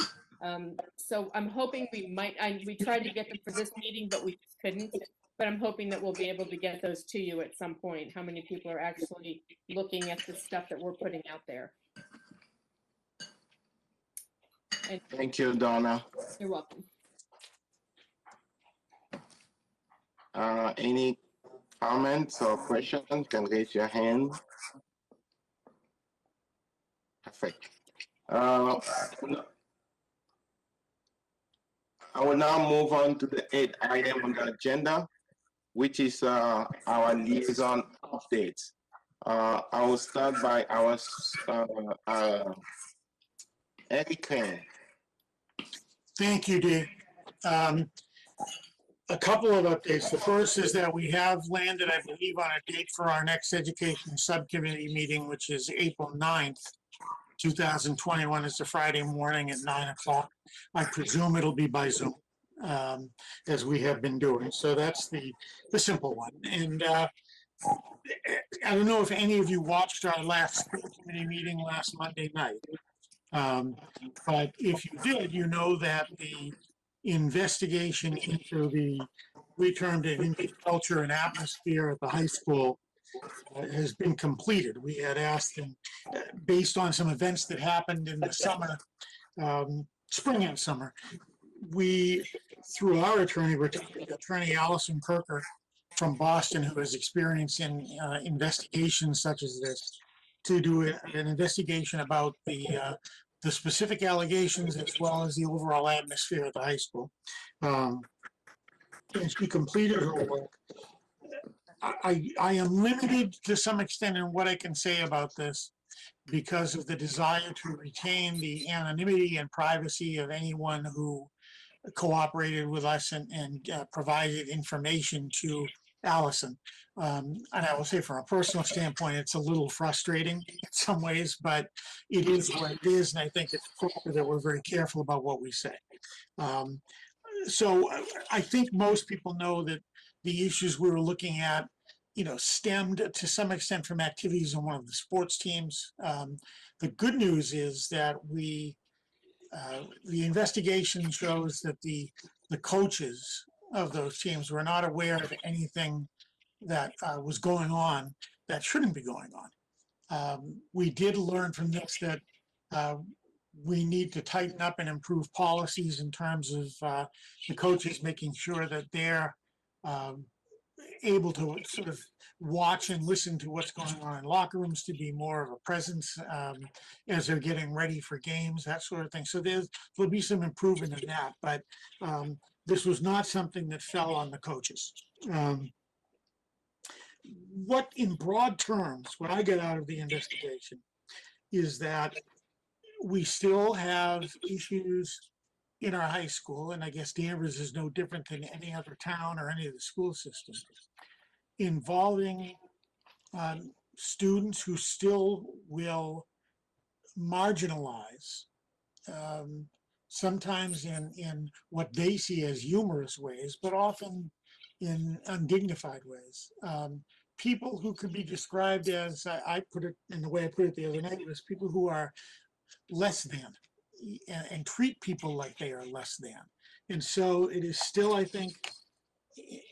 So I'm hoping we tried to get them for this meeting, but we just couldn't. But I'm hoping that we'll be able to get those to you at some point, how many people are actually looking at the stuff that we're putting out there. And thank you, Donna. You're welcome. Any comments or questions? You can raise your hand. Perfect. I will now move on to the 8th item on the agenda, which is our liaison updates. I will start by our Eric Crane. Thank you, Dee. A couple of updates. The first is that we have landed, I believe, on a date for our next education subcommittee meeting, which is April 9th, 2021. It's a Friday morning at 9 o'clock. I presume it'll be by Zoom, as we have been doing. So that's the simple one. And I don't know if any of you watched our last school committee meeting last Monday night. But if you did, you know that the investigation into the, we termed it English culture and atmosphere at the high school has been completed. We had asked them, based on some events that happened in the summer, spring and summer, we, through our attorney, attorney Allison Kirker from Boston, who has experience in investigations such as this, to do an investigation about the specific allegations as well as the overall atmosphere at the high school. And she completed her work. I am limited to some extent in what I can say about this because of the desire to retain the anonymity and privacy of anyone who cooperated with us and provided information to Allison. And I will say from a personal standpoint, it's a little frustrating in some ways, but it is what it is. And I think it's important that we're very careful about what we say. So I think most people know that the issues we were looking at stemmed to some extent from activities on one of the sports teams. The good news is that the investigation shows that the coaches of those teams were not aware of anything that was going on that shouldn't be going on. We did learn from this that we need to tighten up and improve policies in terms of the coaches making sure that they're able to sort of watch and listen to what's going on in locker rooms, to be more of a presence as they're getting ready for games, that sort of thing. So there'll be some improvement in that, but this was not something that fell on the coaches. What, in broad terms, what I get out of the investigation is that we still have issues in our high school, and I guess Danvers is no different than any other town or any of the school systems, involving students who still will marginalize, sometimes in what they see as humorous ways, but often in undignified ways. People who could be described as, I put it in the way I put it the other night, was people who are less than and treat people like they are less than. And so it is still, I think,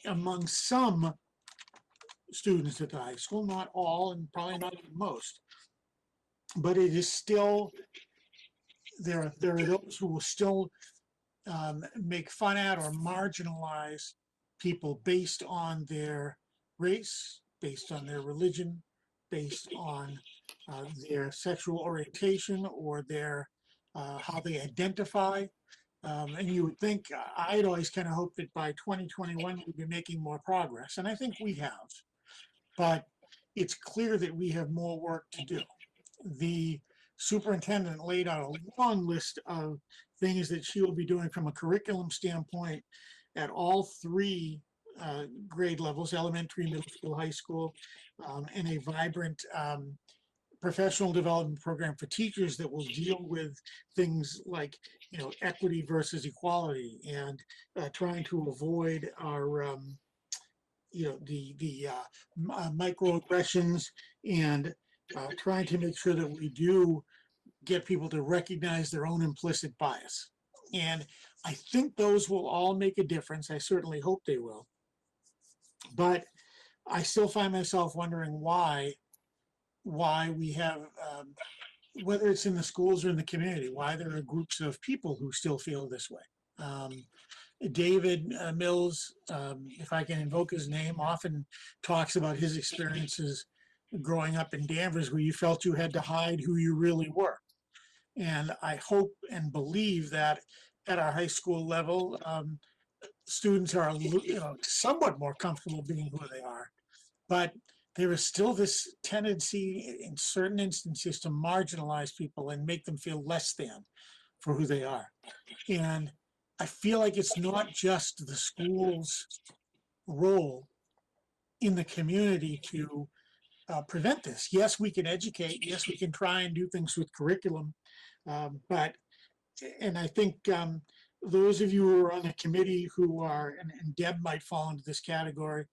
among some students at the high school, not all, and probably not even most, but it is still, there are those who will still make fun at or marginalize people based on their race, based on their religion, based on their sexual orientation, or their how they identify. And you would think, I'd always kind of hoped that by 2021 we'd be making more progress, and I think we have. But it's clear that we have more work to do. The superintendent laid out a long list of things that she will be doing from a curriculum standpoint at all three grade levels, elementary, middle school, high school, and a vibrant professional development program for teachers that will deal with things like, equity versus equality, and trying to avoid our the microaggressions, and trying to make sure that we do get people to recognize their own implicit bias. And I think those will all make a difference. I certainly hope they will. But I still find myself wondering why we have, whether it's in the schools or in the community, why there are groups of people who still feel this way. David Mills, if I can invoke his name, often talks about his experiences growing up in Danvers, where you felt you had to hide who you really were. And I hope and believe that at our high school level, students are somewhat more comfortable being who they are. But there is still this tendency in certain instances to marginalize people and make them feel less than for who they are. And I feel like it's not just the school's role in the community to prevent this. Yes, we can educate. Yes, we can try and do things with curriculum. But I think those of you who are on the committee who are, and Deb might fall into this category,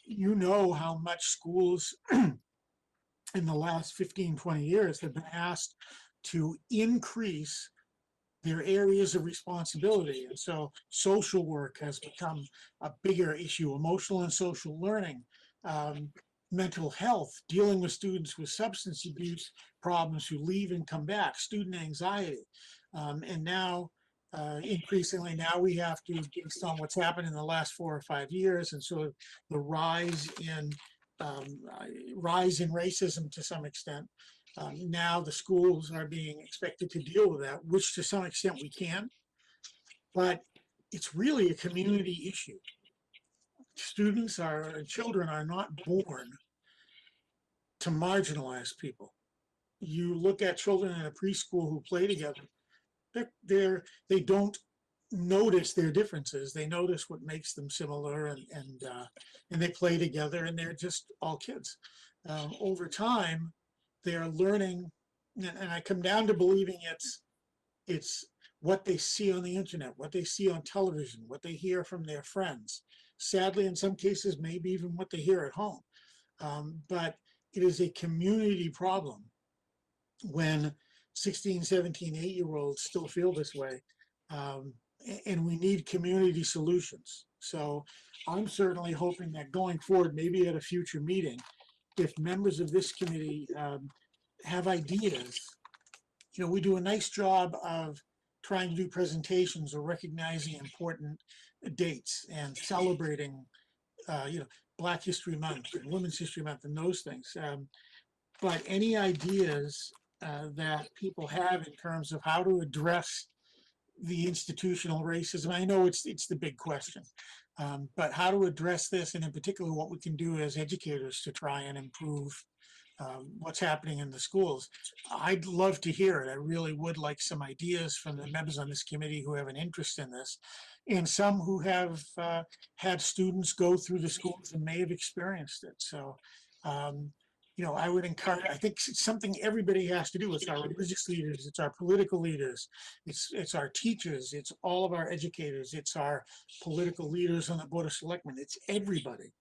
you know how much schools in the last 15, 20 years have been asked to increase their areas of responsibility. And so social work has become a bigger issue, emotional and social learning, mental health, dealing with students with substance abuse problems who leave and come back, student anxiety. And now, increasingly now we have to, based on what's happened in the last 4 or 5 years, and so the rise in racism to some extent, now the schools are being expected to deal with that, which to some extent we can, but it's really a community issue. Children are not born to marginalize people. You look at children in a preschool who play together, they don't notice their differences. They notice what makes them similar, and they play together, and they're just all kids. Over time, they're learning, and I come down to believing it's what they see on the internet, what they see on television, what they hear from their friends. Sadly, in some cases, maybe even what they hear at home. But it is a community problem when 16, 17, 8-year-olds still feel this way. And we need community solutions. So I'm certainly hoping that going forward, maybe at a future meeting, if members of this committee have ideas, we do a nice job of trying to do presentations or recognizing important dates and celebrating, Black History Month and Women's History Month and those things. But any ideas that people have in terms of how to address the institutional racism, I know it's the big question, but how to address this, and in particular what we can do as educators to try and improve what's happening in the schools. I'd love to hear it. I really would like some ideas from the members on this committee who have an interest in this, and some who have had students go through the schools and may have experienced it. So, I would encourage, I think it's something everybody has to do. It's our religious leaders, it's our political leaders, it's our teachers, it's all of our educators, it's our political leaders on the Board of Selectmen, it's everybody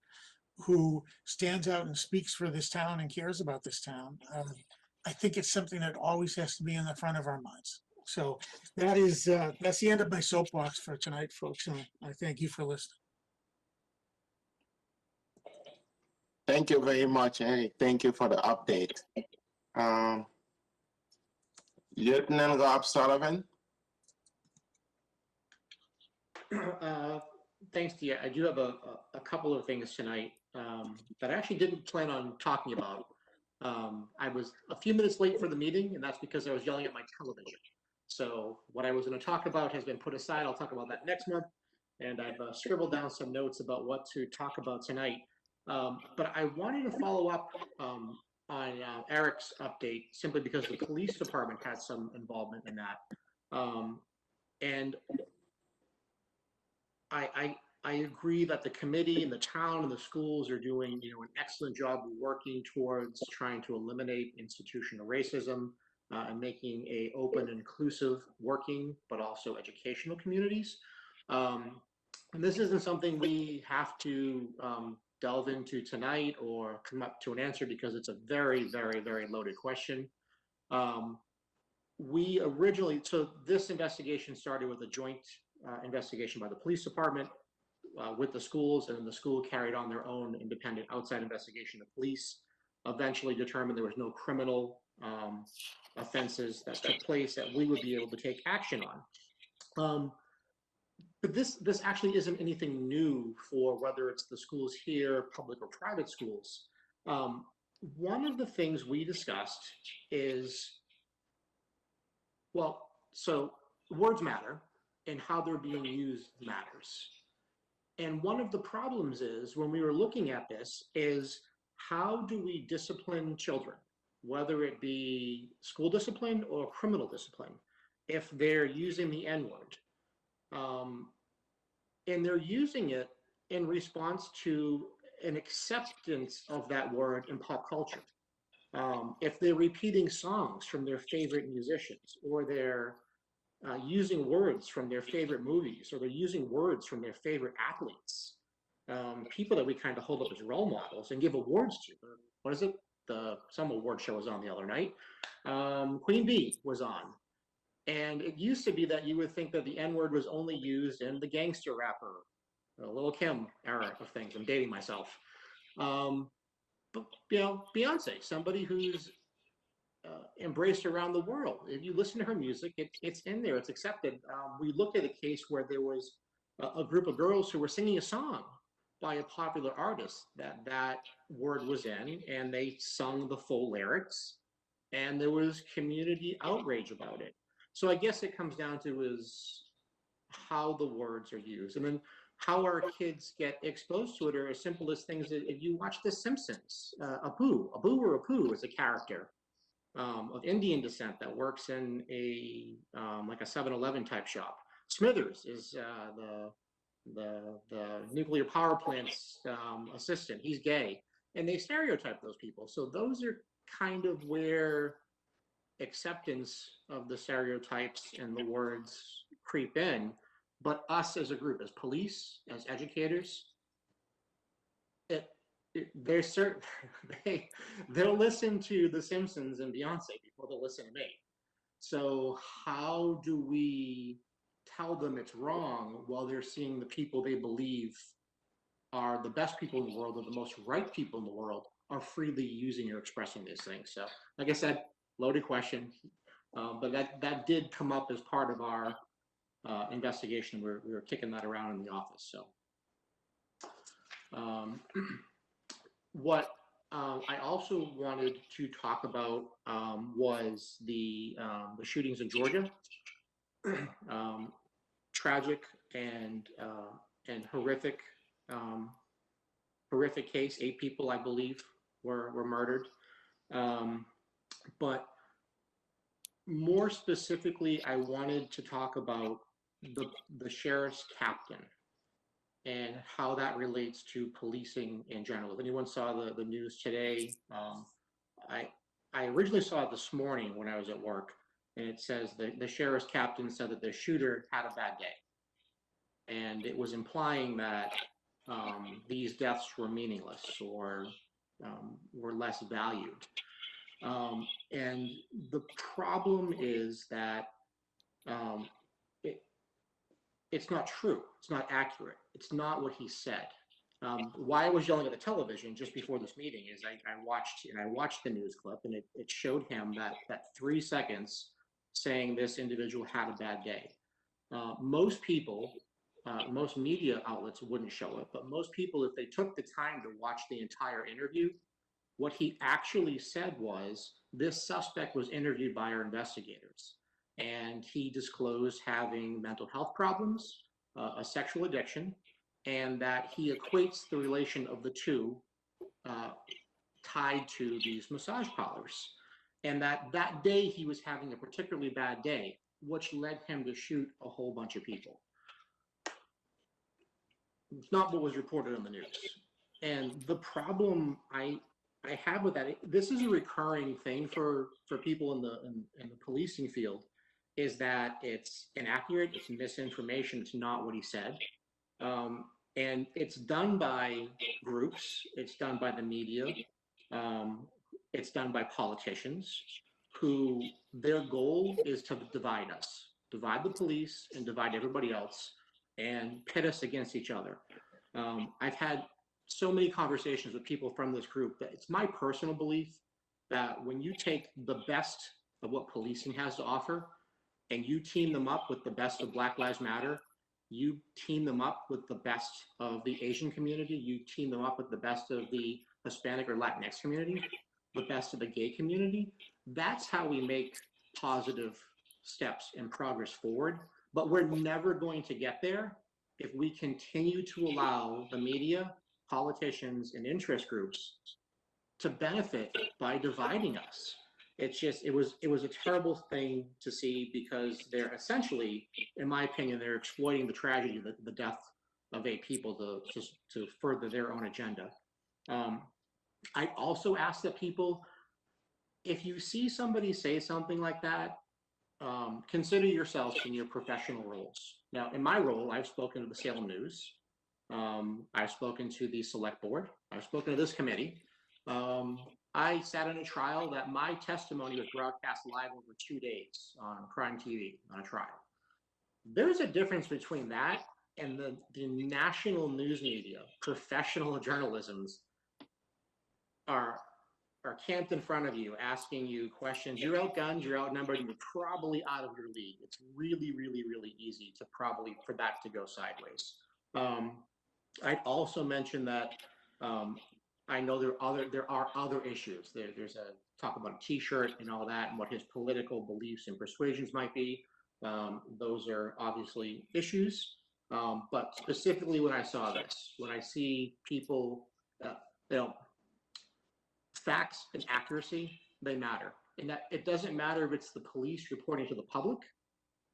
who stands out and speaks for this town and cares about this town. I think it's something that always has to be in the front of our minds. So that's the end of my soapbox for tonight, folks, and I thank you for listening. Thank you very much, Eric. Thank you for the update. Lieutenant Rob Sullivan. Thanks, Tia. I do have a couple of things tonight that I actually didn't plan on talking about. I was a few minutes late for the meeting, and that's because I was yelling at my television. So what I was going to talk about has been put aside. I'll talk about that next month. And I've scribbled down some notes about what to talk about tonight. But I wanted to follow up on Eric's update simply because the police department had some involvement in that. And I agree that the committee and the town and the schools are doing, an excellent job of working towards trying to eliminate institutional racism and making a open, inclusive, working, but also educational communities. And this isn't something we have to delve into tonight or come up to an answer because it's a very, very, very loaded question. We originally, so this investigation started with a joint investigation by the police department with the schools, and the school carried on their own independent outside investigation. The police eventually determined there was no criminal offenses that took place that we would be able to take action on. But this actually isn't anything new for whether it's the schools here, public or private schools. One of the things we discussed is, well, so words matter and how they're being used matters. And one of the problems is when we were looking at this is how do we discipline children, whether it be school discipline or criminal discipline, if they're using the N-word. And they're using it in response to an acceptance of that word in pop culture. If they're repeating songs from their favorite musicians, or they're using words from their favorite movies, or they're using words from their favorite athletes, people that we kind of hold up as role models and give awards to. What is it? Some award show was on the other night. Queen Bee was on. And it used to be that you would think that the N-word was only used in the gangster rapper, Lil' Kim era of things. I'm dating myself. But, Beyonce, somebody who's embraced around the world. If you listen to her music, it's in there, it's accepted. We looked at a case where there was a group of girls who were singing a song by a popular artist that word was in, and they sung the full lyrics, and there was community outrage about it. So I guess it comes down to is how the words are used, and then how our kids get exposed to it are as simple as things that if you watch The Simpsons, Abu or Apu is a character of Indian descent that works in a like a 7-Eleven type shop. Smithers is the nuclear power plant's assistant. He's gay, and they stereotype those people. So those are kind of where acceptance of the stereotypes and the words creep in. But us as a group, as police, as educators, they're certain they'll listen to The Simpsons and Beyonce before they'll listen to me. So how do we tell them it's wrong while they're seeing the people they believe are the best people in the world or the most right people in the world are freely using or expressing these things? So like I said, loaded question, but that did come up as part of our investigation. We were kicking that around in the office. So what I also wanted to talk about was the shootings in Georgia. Tragic and horrific case. 8 people, I believe, were murdered. But more specifically, I wanted to talk about the sheriff's captain and how that relates to policing in general. If anyone saw the news today, I originally saw it this morning when I was at work, and it says the sheriff's captain said that the shooter had a bad day. And it was implying that these deaths were meaningless or were less valued. And the problem is that it's not true. It's not accurate. It's not what he said. Why I was yelling at the television just before this meeting is I watched the news clip, and it showed him that 3 seconds saying this individual had a bad day. Most people, most media outlets wouldn't show it, but most people, if they took the time to watch the entire interview, what he actually said was this suspect was interviewed by our investigators, and he disclosed having mental health problems, a sexual addiction, and that he equates the relation of the two tied to these massage parlors. And that day he was having a particularly bad day, which led him to shoot a whole bunch of people. It's not what was reported on the news. And the problem I have with that, this is a recurring thing for people in the policing field, is that it's inaccurate, it's misinformation, it's not what he said. And it's done by groups, it's done by the media, it's done by politicians who their goal is to divide us, divide the police and divide everybody else and pit us against each other. I've had so many conversations with people from this group that it's my personal belief that when you take the best of what policing has to offer and you team them up with the best of Black Lives Matter, you team them up with the best of the Asian community, you team them up with the best of the Hispanic or Latinx community, the best of the gay community, that's how we make positive steps and progress forward. But we're never going to get there if we continue to allow the media, politicians, and interest groups to benefit by dividing us. It's just, it was a terrible thing to see, because they're essentially, in my opinion, they're exploiting the tragedy, the death of 8 people to further their own agenda. I also ask that people, if you see somebody say something like that, consider yourselves in your professional roles. Now, in my role, I've spoken to the Salem News. I've spoken to the Select Board. I've spoken to this committee. I sat in a trial that my testimony was broadcast live over 2 days on Crime TV on a trial. There's a difference between that and the national news media, professional journalisms are camped in front of you, asking you questions. You're outgunned, you're outnumbered, and you're probably out of your league. It's really, really, really easy to for that to go sideways. I'd also mention that I know there are other issues. There's a talk about a T-shirt and all that, and what his political beliefs and persuasions might be. Those are obviously issues. But specifically, when I saw this, when I see people, facts and accuracy, they matter. And that it doesn't matter if it's the police reporting to the public,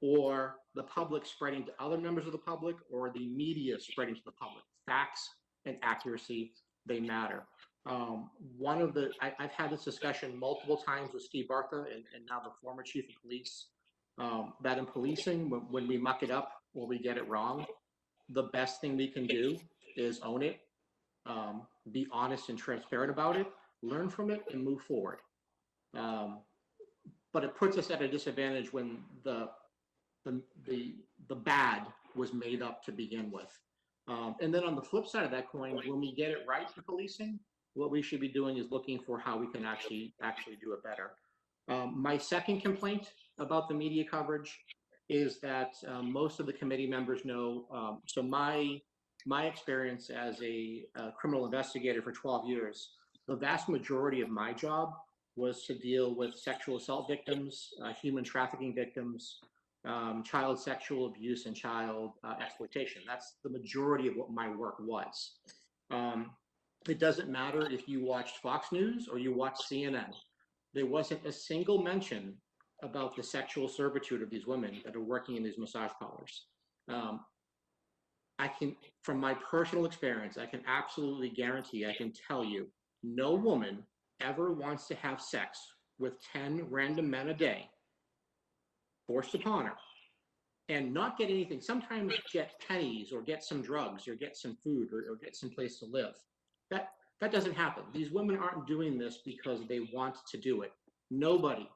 or the public spreading to other members of the public, or the media spreading to the public. Facts and accuracy, they matter. I've had this discussion multiple times with Steve Bartha and now the former chief of police, that in policing, when we muck it up or we get it wrong, the best thing we can do is own it, be honest and transparent about it, learn from it, and move forward. But it puts us at a disadvantage when the bad was made up to begin with. And then on the flip side of that coin, when we get it right in policing, what we should be doing is looking for how we can actually do it better. My second complaint about the media coverage is that most of the committee members know, so my experience as a criminal investigator for 12 years, the vast majority of my job was to deal with sexual assault victims, human trafficking victims, child sexual abuse, and child exploitation. That's the majority of what my work was. It doesn't matter if you watched Fox News or you watched CNN. There wasn't a single mention about the sexual servitude of these women that are working in these massage parlors. I can, from my personal experience, I can absolutely guarantee, I can tell you, no woman ever wants to have sex with 10 random men a day forced upon her and not get anything. Sometimes get pennies or get some drugs or get some food or get some place to live. That doesn't happen. These women aren't doing this because they want to do it. Nobody,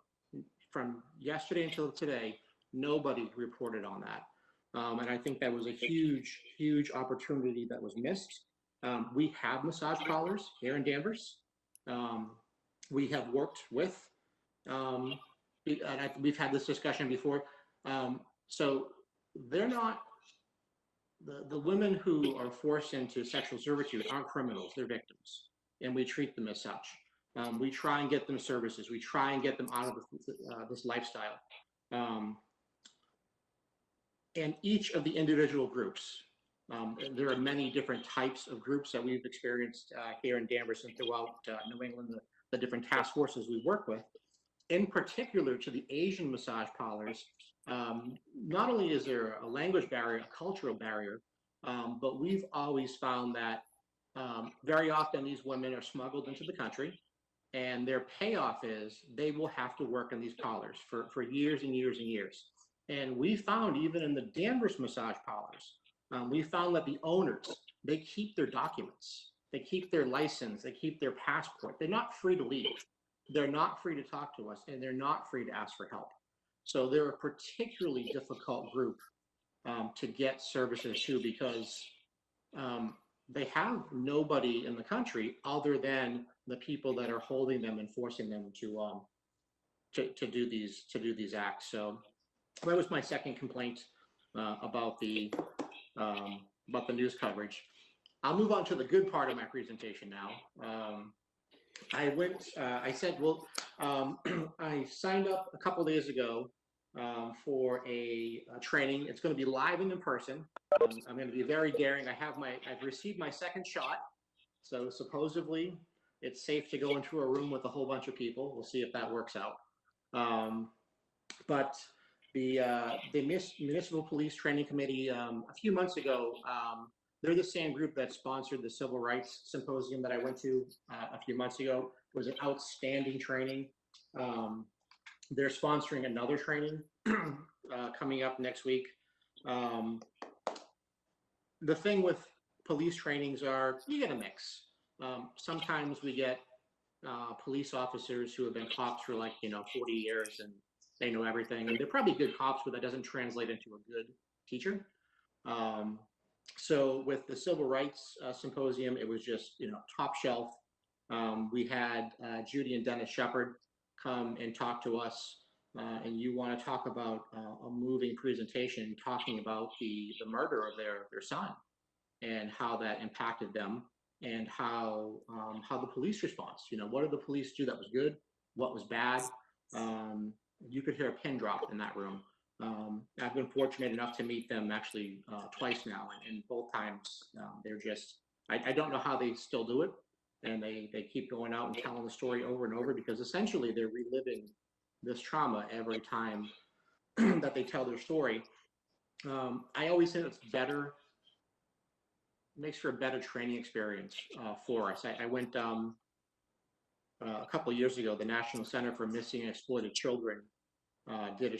from yesterday until today, nobody reported on that. And I think that was a huge, huge opportunity that was missed. We have massage parlors here in Danvers. We have worked with, and we've had this discussion before. So they're not, the women who are forced into sexual servitude aren't criminals, they're victims. And we treat them as such. We try and get them services. We try and get them out of this lifestyle. And each of the individual groups, there are many different types of groups that we've experienced here in Danvers and throughout New England, the different task forces we work with. In particular to the Asian massage parlors, not only is there a language barrier, a cultural barrier, but we've always found that very often these women are smuggled into the country, and their payoff is they will have to work in these parlors for years and years and years. And we found, even in the Danvers massage parlors, we found that the owners, they keep their documents, they keep their license, they keep their passport. They're not free to leave. They're not free to talk to us, and they're not free to ask for help. So they're a particularly difficult group to get services to, because they have nobody in the country other than the people that are holding them and forcing them to do these acts. So that was my second complaint about the news coverage. I'll move on to the good part of my presentation now. I said, well, I signed up a couple days ago for a training. It's going to be live and in person. I'm going to be very daring. I've received my second shot. So supposedly it's safe to go into a room with a whole bunch of people. We'll see if that works out. But the Municipal Police Training Committee, a few months ago, they're the same group that sponsored the Civil Rights Symposium that I went to a few months ago. It was an outstanding training. They're sponsoring another training coming up next week. The thing with police trainings are you get a mix. Sometimes we get police officers who have been cops for 40 years and they know everything, and they're probably good cops, but that doesn't translate into a good teacher. So with the Civil Rights Symposium, it was just top shelf. We had Judy and Dennis Shepard come and talk to us, and you want to talk about a moving presentation talking about the murder of their son and how that impacted them, and how the police response. What did the police do that was good? What was bad? You could hear a pin drop in that room. I've been fortunate enough to meet them actually twice now, and both times they're just, I don't know how they still do it, and they keep going out and telling the story over and over, because essentially they're reliving this trauma every time that they tell their story. I always think it's better, makes for a better training experience for us. I went a couple of years ago, the National Center for Missing and Exploited Children did a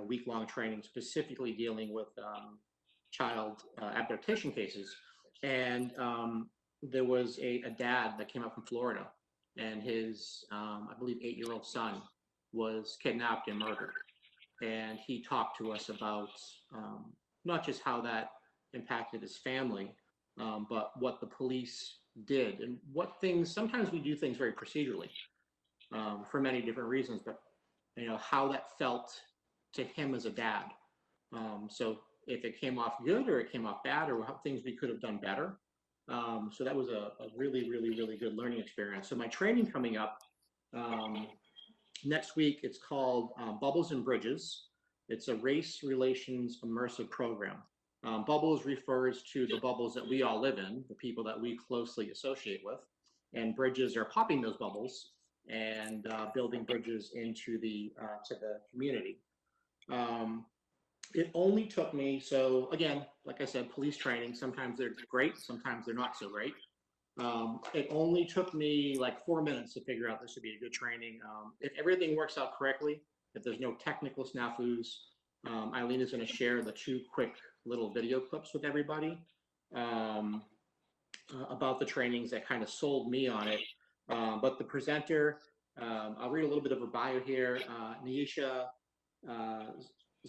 week-long training specifically dealing with child abduction cases. And there was a dad that came up from Florida, and his, I believe, 8-year-old son was kidnapped and murdered. And he talked to us about not just how that impacted his family, but what the police did and what things, sometimes we do things very procedurally for many different reasons, but how that felt to him as a dad. So if it came off good or it came off bad, or how things we could have done better. So that was a really, really, really good learning experience. So my training coming up next week, it's called Bubbles and Bridges. It's a race relations immersive program. Bubbles refers to the bubbles that we all live in, the people that we closely associate with, and bridges are popping those bubbles and building bridges into the to the community. It only took me, so again, like I said, police training, sometimes they're great, sometimes they're not so great. It only took me like 4 minutes to figure out this would be a good training. If everything works out correctly, if there's no technical snafus, Eileen is going to share the 2 quick little video clips with everybody about the trainings that kind of sold me on it. But the presenter, I'll read a little bit of her bio here. Nyesha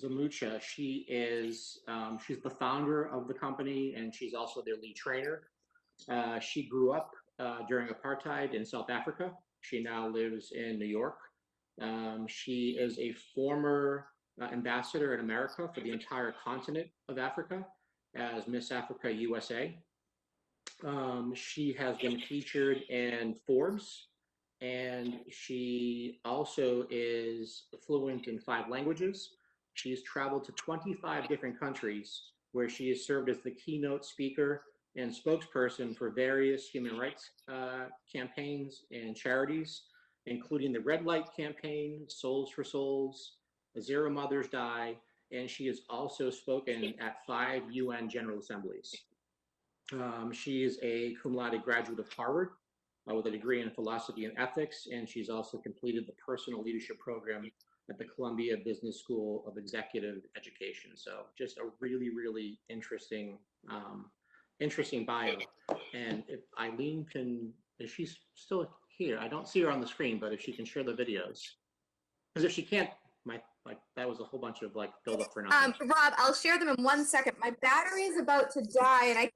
Zamucha, she is she's the founder of the company, and she's also their lead trainer. She grew up during apartheid in South Africa. She now lives in New York. She is a former ambassador in America for the entire continent of Africa as Miss Africa USA. She has been featured in Forbes, and she also is fluent in 5 languages. She's traveled to 25 different countries where she has served as the keynote speaker and spokesperson for various human rights campaigns and charities, including the Red Light Campaign, Souls for Souls, Zero Mothers Die, and she has also spoken at 5 UN General Assemblies. She is a cum laude graduate of Harvard with a degree in philosophy and ethics, and she's also completed the personal leadership program at the Columbia Business School of Executive Education. So just a really, really interesting interesting bio. And if Eileen can, if she's still here, I don't see her on the screen, but if she can share the videos, because if she can't, that was a whole bunch of build up for nothing. Rob, I'll share them in 1 second. My battery is about to die, and I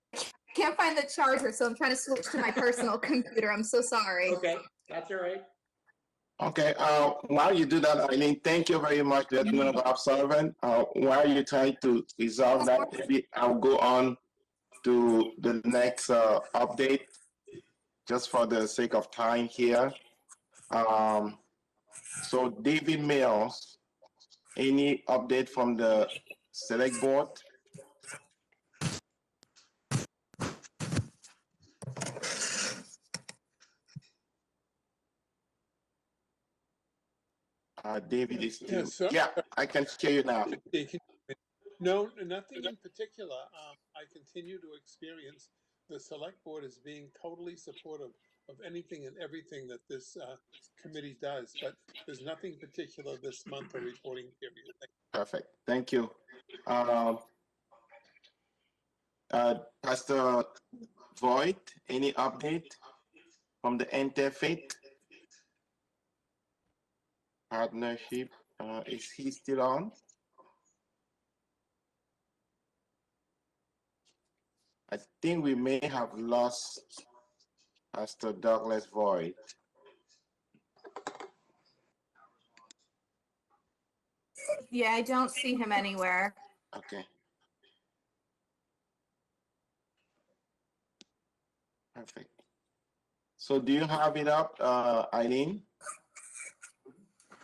can't find the charger, so I'm trying to switch to my personal computer. I'm so sorry. Okay, that's all right. Okay, while you do that, Eileen, thank you very much, Lieutenant Rob Sullivan. While you're trying to resolve that, maybe I'll go on to the next update, just for the sake of time here. So David Mills, any update from the select board? David is still, Yes, sir. yeah, I can hear you now. No, nothing in particular. I continue to experience the select board as being totally supportive of anything and everything that this committee does, but there's nothing particular this month or reporting period. Perfect, thank you. Pastor Voigt, any update from the Interfaith Partnership? Is he still on? I think we may have lost Pastor Douglas Voigt. Yeah, I don't see him anywhere. Okay. Perfect. So do you have it up, Eileen?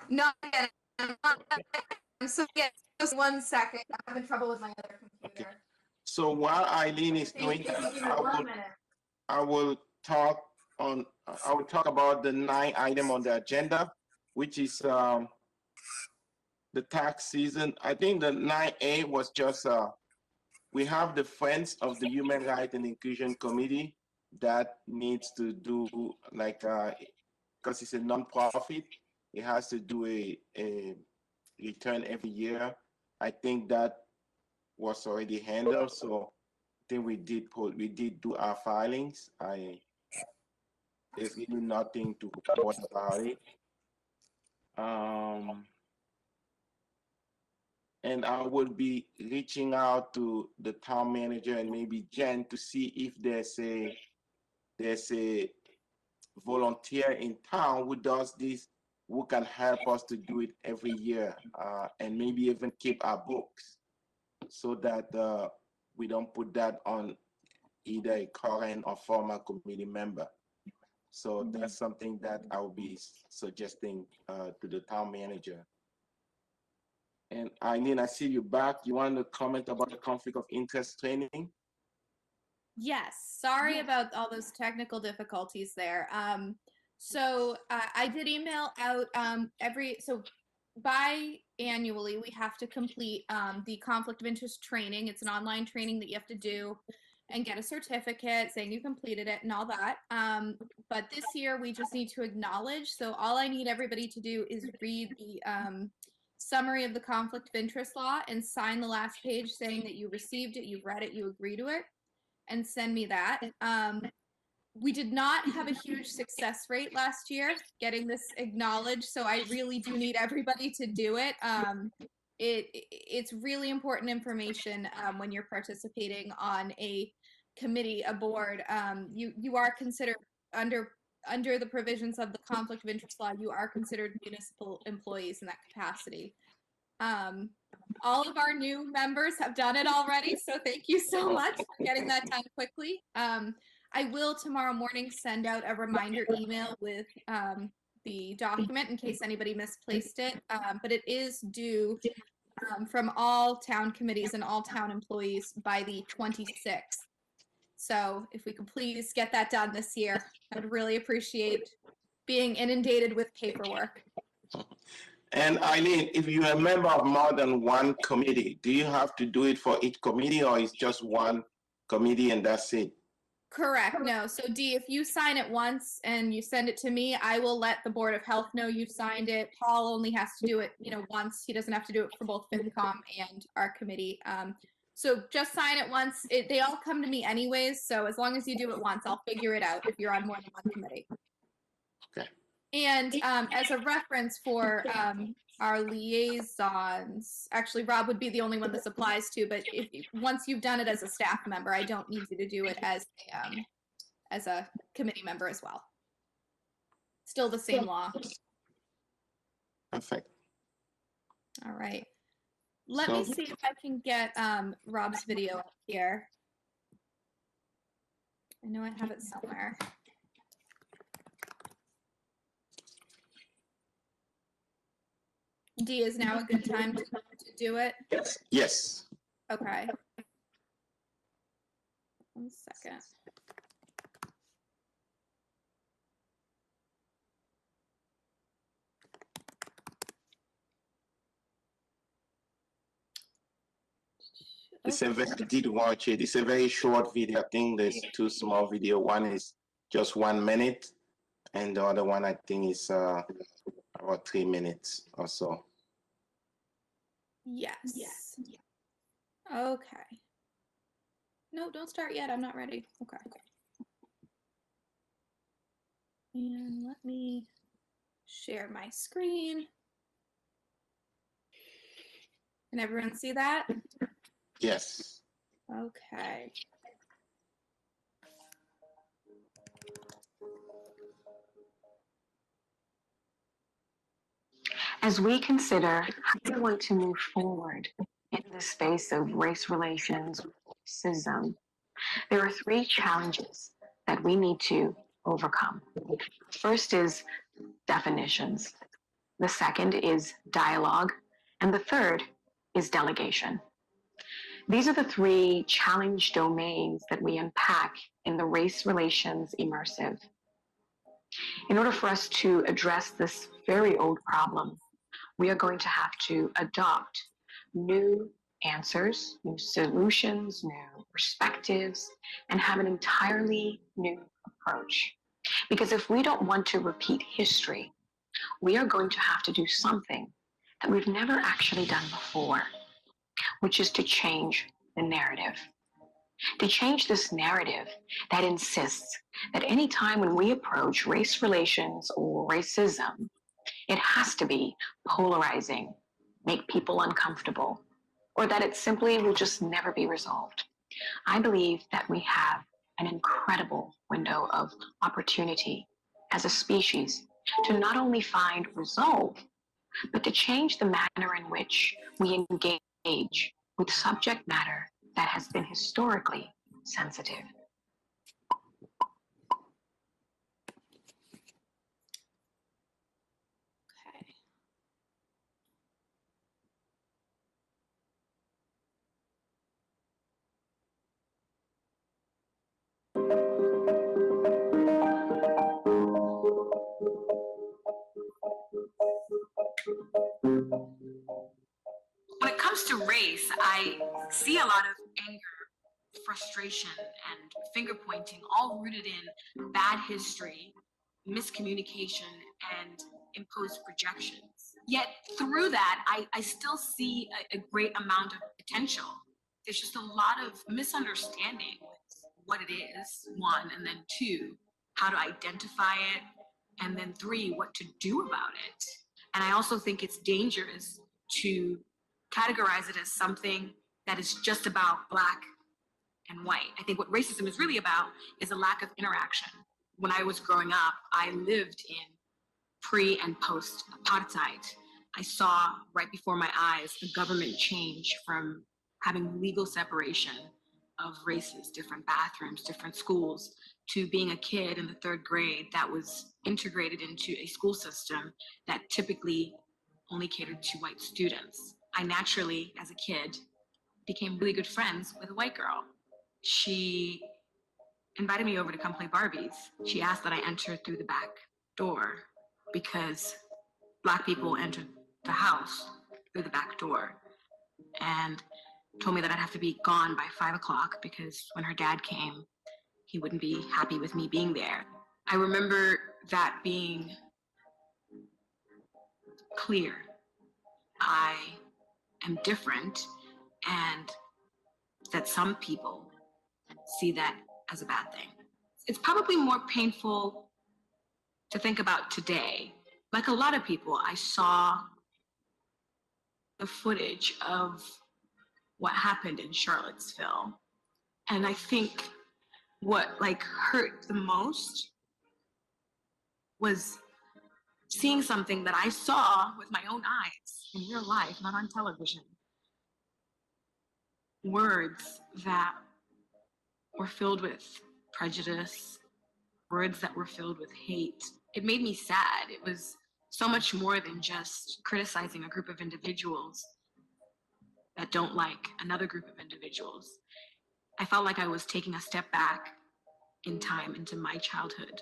No, so yeah, just 1 second. I'm having trouble with my other computer. Okay. So while Eileen is doing that, I will talk about the 9th item on the agenda, which is the tax season. I think the 9A was just we have the Friends of the Human Rights and Inclusion Committee that needs to do because it's a non-profit, it has to do a return every year. I think that was already handled, so think we did do our filings. There's really nothing to report about it. And I would be reaching out to the town manager and maybe Jen to see if there's a volunteer in town who does this, who can help us to do it every year, and maybe even keep our books so that we don't put that on either a current or former committee member. So that's something that I will be suggesting to the town manager. And Eileen, I see you back. You want to comment about the conflict of interest training? Yes, sorry about all those technical difficulties there. So I did email out biannually we have to complete the conflict of interest training. It's an online training that you have to do and get a certificate saying you completed it and all that. But this year we just need to acknowledge. So all I need everybody to do is read the summary of the conflict of interest law and sign the last page saying that you received it, you've read it, you agree to it, and send me that. We did not have a huge success rate last year getting this acknowledged, so I really do need everybody to do it. It's really important information when you're participating on a committee, a board. You are considered under the provisions of the conflict of interest law, you are considered municipal employees in that capacity. All of our new members have done it already, so thank you so much for getting that done quickly. I will tomorrow morning send out a reminder email with the document in case anybody misplaced it, but it is due from all town committees and all town employees by the 26th. So if we could please get that done this year, I would really appreciate being inundated with paperwork. And Eileen, if you're a member of more than one committee, do you have to do it for each committee, or is just one committee and that's it? Correct. No. So Dee, if you sign it once and you send it to me, I will let the Board of Health know you've signed it. Paul only has to do it, once. He doesn't have to do it for both FinCom and our committee. So just sign it once. They all come to me anyways. So as long as you do it once, I'll figure it out if you're on more than one committee. Okay. And as a reference for our liaisons, actually Rob would be the only one this applies to, but once you've done it as a staff member, I don't need you to do it as a committee member as well. Still the same law. Perfect. All right. Let me see if I can get Rob's video up here. I know I have it somewhere. Dee, is now a good time to do it? Yes. Yes. Okay. 1 second. I did watch it. It's a very short video. I think there's two small video. One is just 1 minute, and the other one I think is about 3 minutes or so. Yes. Yes. Okay. No, don't start yet. I'm not ready. Okay. And let me share my screen. Can everyone see that? Yes. Okay. As we consider how we want to move forward in the space of race relations, racism, there are 3 challenges that we need to overcome. First is definitions. The second is dialogue. And the third is delegation. These are the 3 challenge domains that we unpack in the race relations immersive. In order for us to address this very old problem, we are going to have to adopt new answers, new solutions, new perspectives, and have an entirely new approach. Because if we don't want to repeat history, we are going to have to do something that we've never actually done before, which is to change the narrative. to change this narrative that insists that any time when we approach race relations or racism, it has to be polarizing, make people uncomfortable, or that it simply will just never be resolved. I believe that we have an incredible window of opportunity as a species to not only find resolve, but to change the manner in which we engage with subject matter that has been historically sensitive. When it comes to race, I see a lot of anger, frustration, and finger pointing, all rooted in bad history, miscommunication, and imposed projections. Yet through that, I still see a great amount of potential. There's just a lot of misunderstanding with what it is, one, and then two, how to identify it, and then three, what to do about it. And I also think it's dangerous to categorize it as something that is just about Black and white. I think what racism is really about is a lack of interaction. When I was growing up, I lived in pre and post apartheid. I saw right before my eyes a government change from having legal separation of races, different bathrooms, different schools, to being a kid in the 3rd grade that was integrated into a school system that typically only catered to white students. I naturally, as a kid, became really good friends with a white girl. She invited me over to come play Barbies. She asked that I enter through the back door because Black people entered the house through the back door, and told me that I'd have to be gone by 5 o'clock because when her dad came, he wouldn't be happy with me being there. I remember that being clear. I am different, and that some people see that as a bad thing. It's probably more painful to think about today. Like a lot of people, I saw the footage of what happened in Charlottesville. And I think what hurt the most was seeing something that I saw with my own eyes in real life, not on television. Words that were filled with prejudice, words that were filled with hate. It made me sad. It was so much more than just criticizing a group of individuals that don't like another group of individuals. I felt like I was taking a step back in time into my childhood.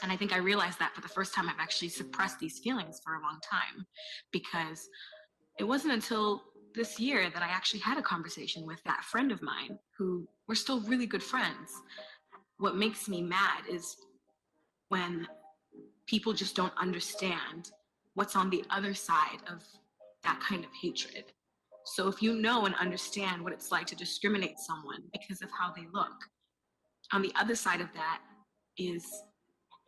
And I think I realized that for the first time I've actually suppressed these feelings for a long time, because it wasn't until this year that I actually had a conversation with that friend of mine who we're still really good friends. What makes me mad is when people just don't understand what's on the other side of that kind of hatred. So if you know and understand what it's like to discriminate someone because of how they look, on the other side of that is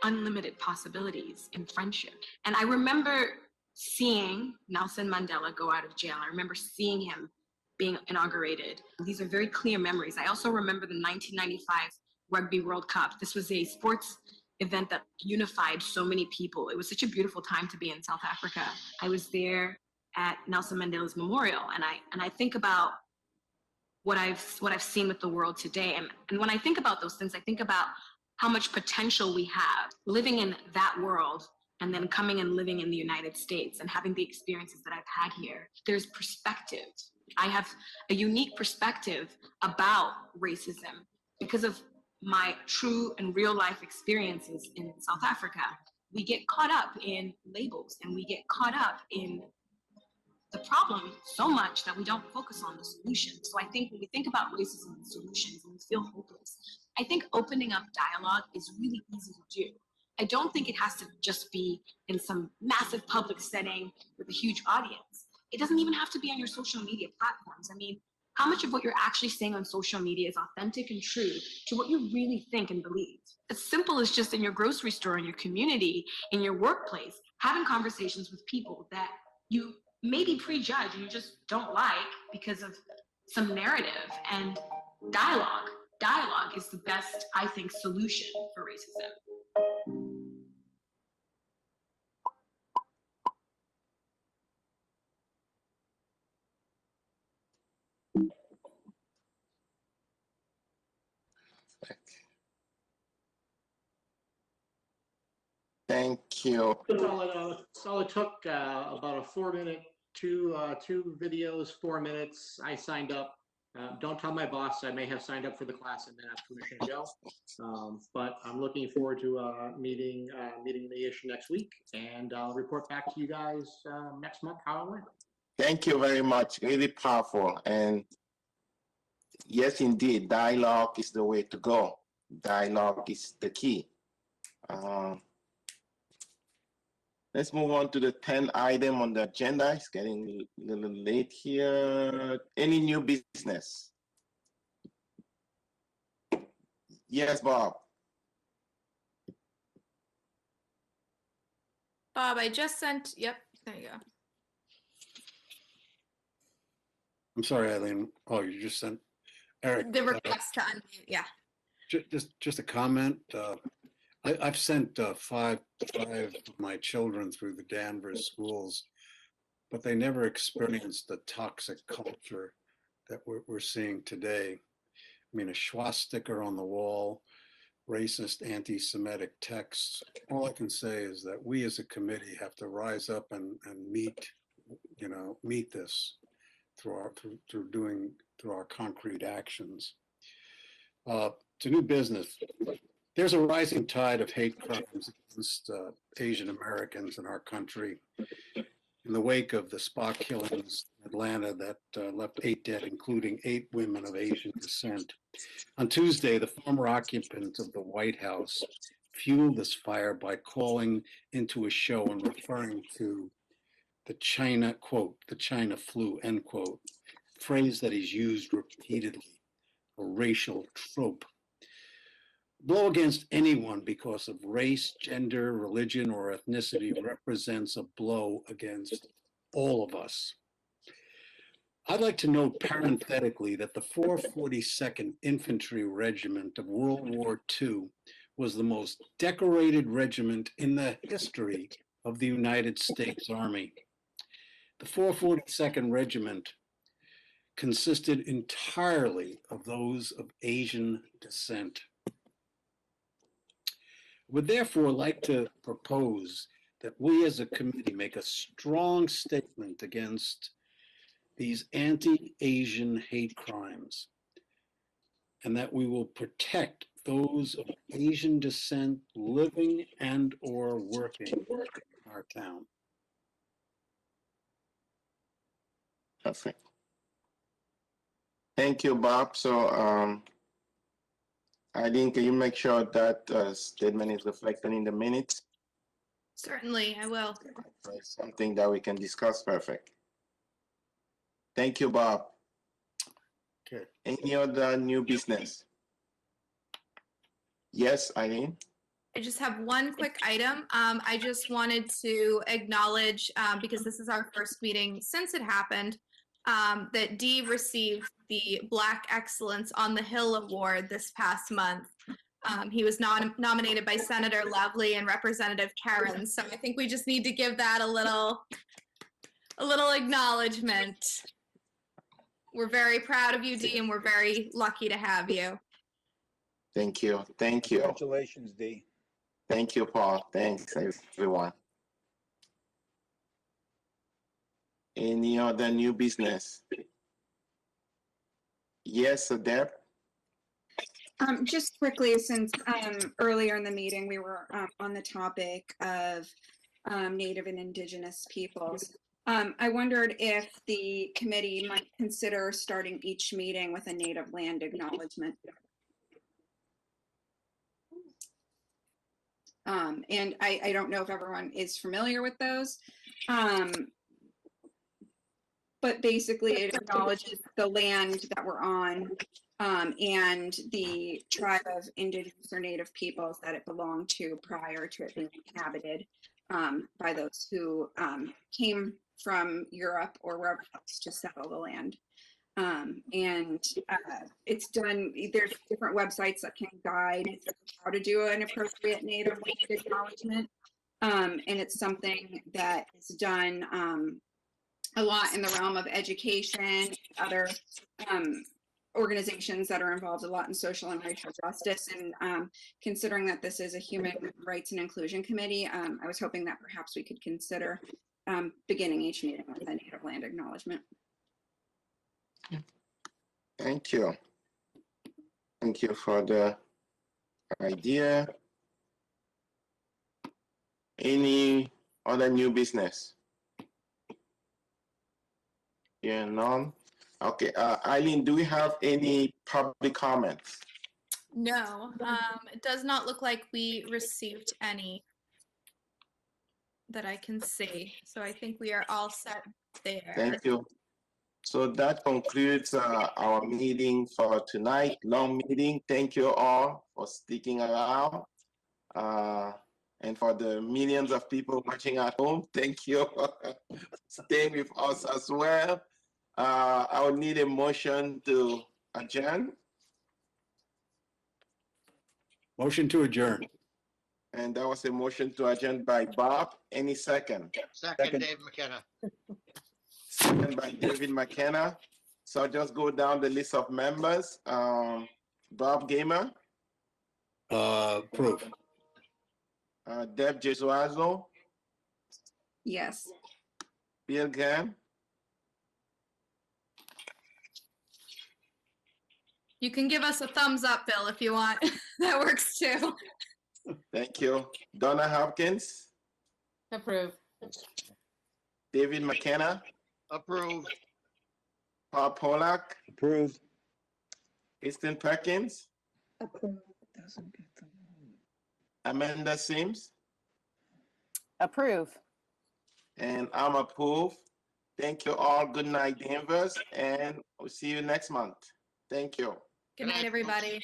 unlimited possibilities in friendship. And I remember seeing Nelson Mandela go out of jail. I remember seeing him being inaugurated. These are very clear memories. I also remember the 1995 Rugby World Cup. This was a sports event that unified so many people. It was such a beautiful time to be in South Africa. I was there at Nelson Mandela's memorial, and I think about what I've seen with the world today. And when I think about those things, I think about how much potential we have living in that world and then coming and living in the United States and having the experiences that I've had here. There's perspective. I have a unique perspective about racism because of my true and real life experiences in South Africa. We get caught up in labels and we get caught up in the problem so much that we don't focus on the solution. So I think when we think about racism and solutions and we feel hopeless, I think opening up dialogue is really easy to do. I don't think it has to just be in some massive public setting with a huge audience. It doesn't even have to be on your social media platforms. I mean, how much of what you're actually saying on social media is authentic and true to what you really think and believe. As simple as just in your grocery store, in your community, in your workplace, having conversations with people that you maybe prejudge and you just don't like because of some narrative. And dialogue is the best, I think, solution for racism. Thank you. That's all it took, about a 4-minute, two videos, 4 minutes. I signed up. Don't tell my boss, I may have signed up for the class and then have permission to go. But I'm looking forward to meeting the issue next week, and I'll report back to you guys next month how it went. Thank you very much. Really powerful. And yes, indeed, dialogue is the way to go. Dialogue is the key. Let's move on to the 10th item on the agenda. It's getting a little late here. Any new business? Yes, Bob. Bob, I just sent, yep, there you go. I'm sorry, Eileen. Oh, you just sent Eric. The request to unmute, yeah. Just a comment. I've sent five of my children through the Danvers schools, but they never experienced the toxic culture that we're seeing today. I mean, a swastika on the wall, racist, anti-Semitic texts. All I can say is that we as a committee have to rise up and meet this through our concrete actions. To new business. There's a rising tide of hate crimes against Asian Americans in our country in the wake of the spa killings in Atlanta that left 8 dead, including 8 women of Asian descent. On Tuesday, the former occupant of the White House fueled this fire by calling into a show and referring to the China, quote, the China flu, end quote, phrase that he's used repeatedly, a racial trope. Blow against anyone because of race, gender, religion, or ethnicity represents a blow against all of us. I'd like to note parenthetically that the 442nd Infantry Regiment of World War II was the most decorated regiment in the history of the United States Army. The 442nd Regiment consisted entirely of those of Asian descent. Would therefore like to propose that we as a committee make a strong statement against these anti-Asian hate crimes, and that we will protect those of Asian descent living and or working in our town. Perfect. Thank you, Bob. So, Eileen, can you make sure that statement is reflected in the minutes? Certainly, I will. Something that we can discuss. Perfect. Thank you, Bob. Okay. Any other new business? Yes, Eileen? I just have one quick item. I just wanted to acknowledge, because this is our first meeting since it happened, that Dee received the Black Excellence on the Hill Award this past month. He was nominated by Senator Lovely and Representative Karen, so I think we just need to give that a little acknowledgement. We're very proud of you, Dee, and we're very lucky to have you. Thank you. Thank you. Congratulations, Dee. Thank you, Paul. Thanks, everyone. Any other new business? Yes, Deb? Just quickly, since earlier in the meeting we were on the topic of Native and Indigenous peoples, I wondered if the committee might consider starting each meeting with a native land acknowledgement. And I don't know if everyone is familiar with those, but but basically it acknowledges the land that we're on and the tribe of indigenous or native peoples that it belonged to prior to it being inhabited by those who came from Europe or wherever else to settle the land. It's done, there's different websites that can guide how to do an appropriate native land acknowledgement. And it's something that is done a lot in the realm of education, other organizations that are involved a lot in social and racial justice. And considering that this is a human rights and inclusion committee, I was hoping that perhaps we could consider beginning each meeting with a native land acknowledgement. Thank you. Thank you for the idea. Any other new business? Yeah, none. Okay, Eileen, do we have any public comments? No, it does not look like we received any that I can see. So I think we are all set there. Thank you. So that concludes our meeting for tonight, long meeting. Thank you all for sticking around. And for the millions of people watching at home, thank you for staying with us as well. I would need a motion to adjourn. Motion to adjourn. And that was a motion to adjourn by Bob. Any second? Second, Dave McKenna. Second by David McKenna. So I'll just go down the list of members. Bob Gamer. Approve. Deb Jesuazo. Yes. Bill Gunn. You can give us a thumbs up, Bill, if you want. That works too. Thank you. Donna Hopkins. Approve. David McKenna. Approve. Paul Pollack. Approved. Kristen Perkins. Approved. Amanda Sims. Approve. And I'm approved. Thank you all. Good night, Danvers. And we'll see you next month. Thank you. Good night, everybody.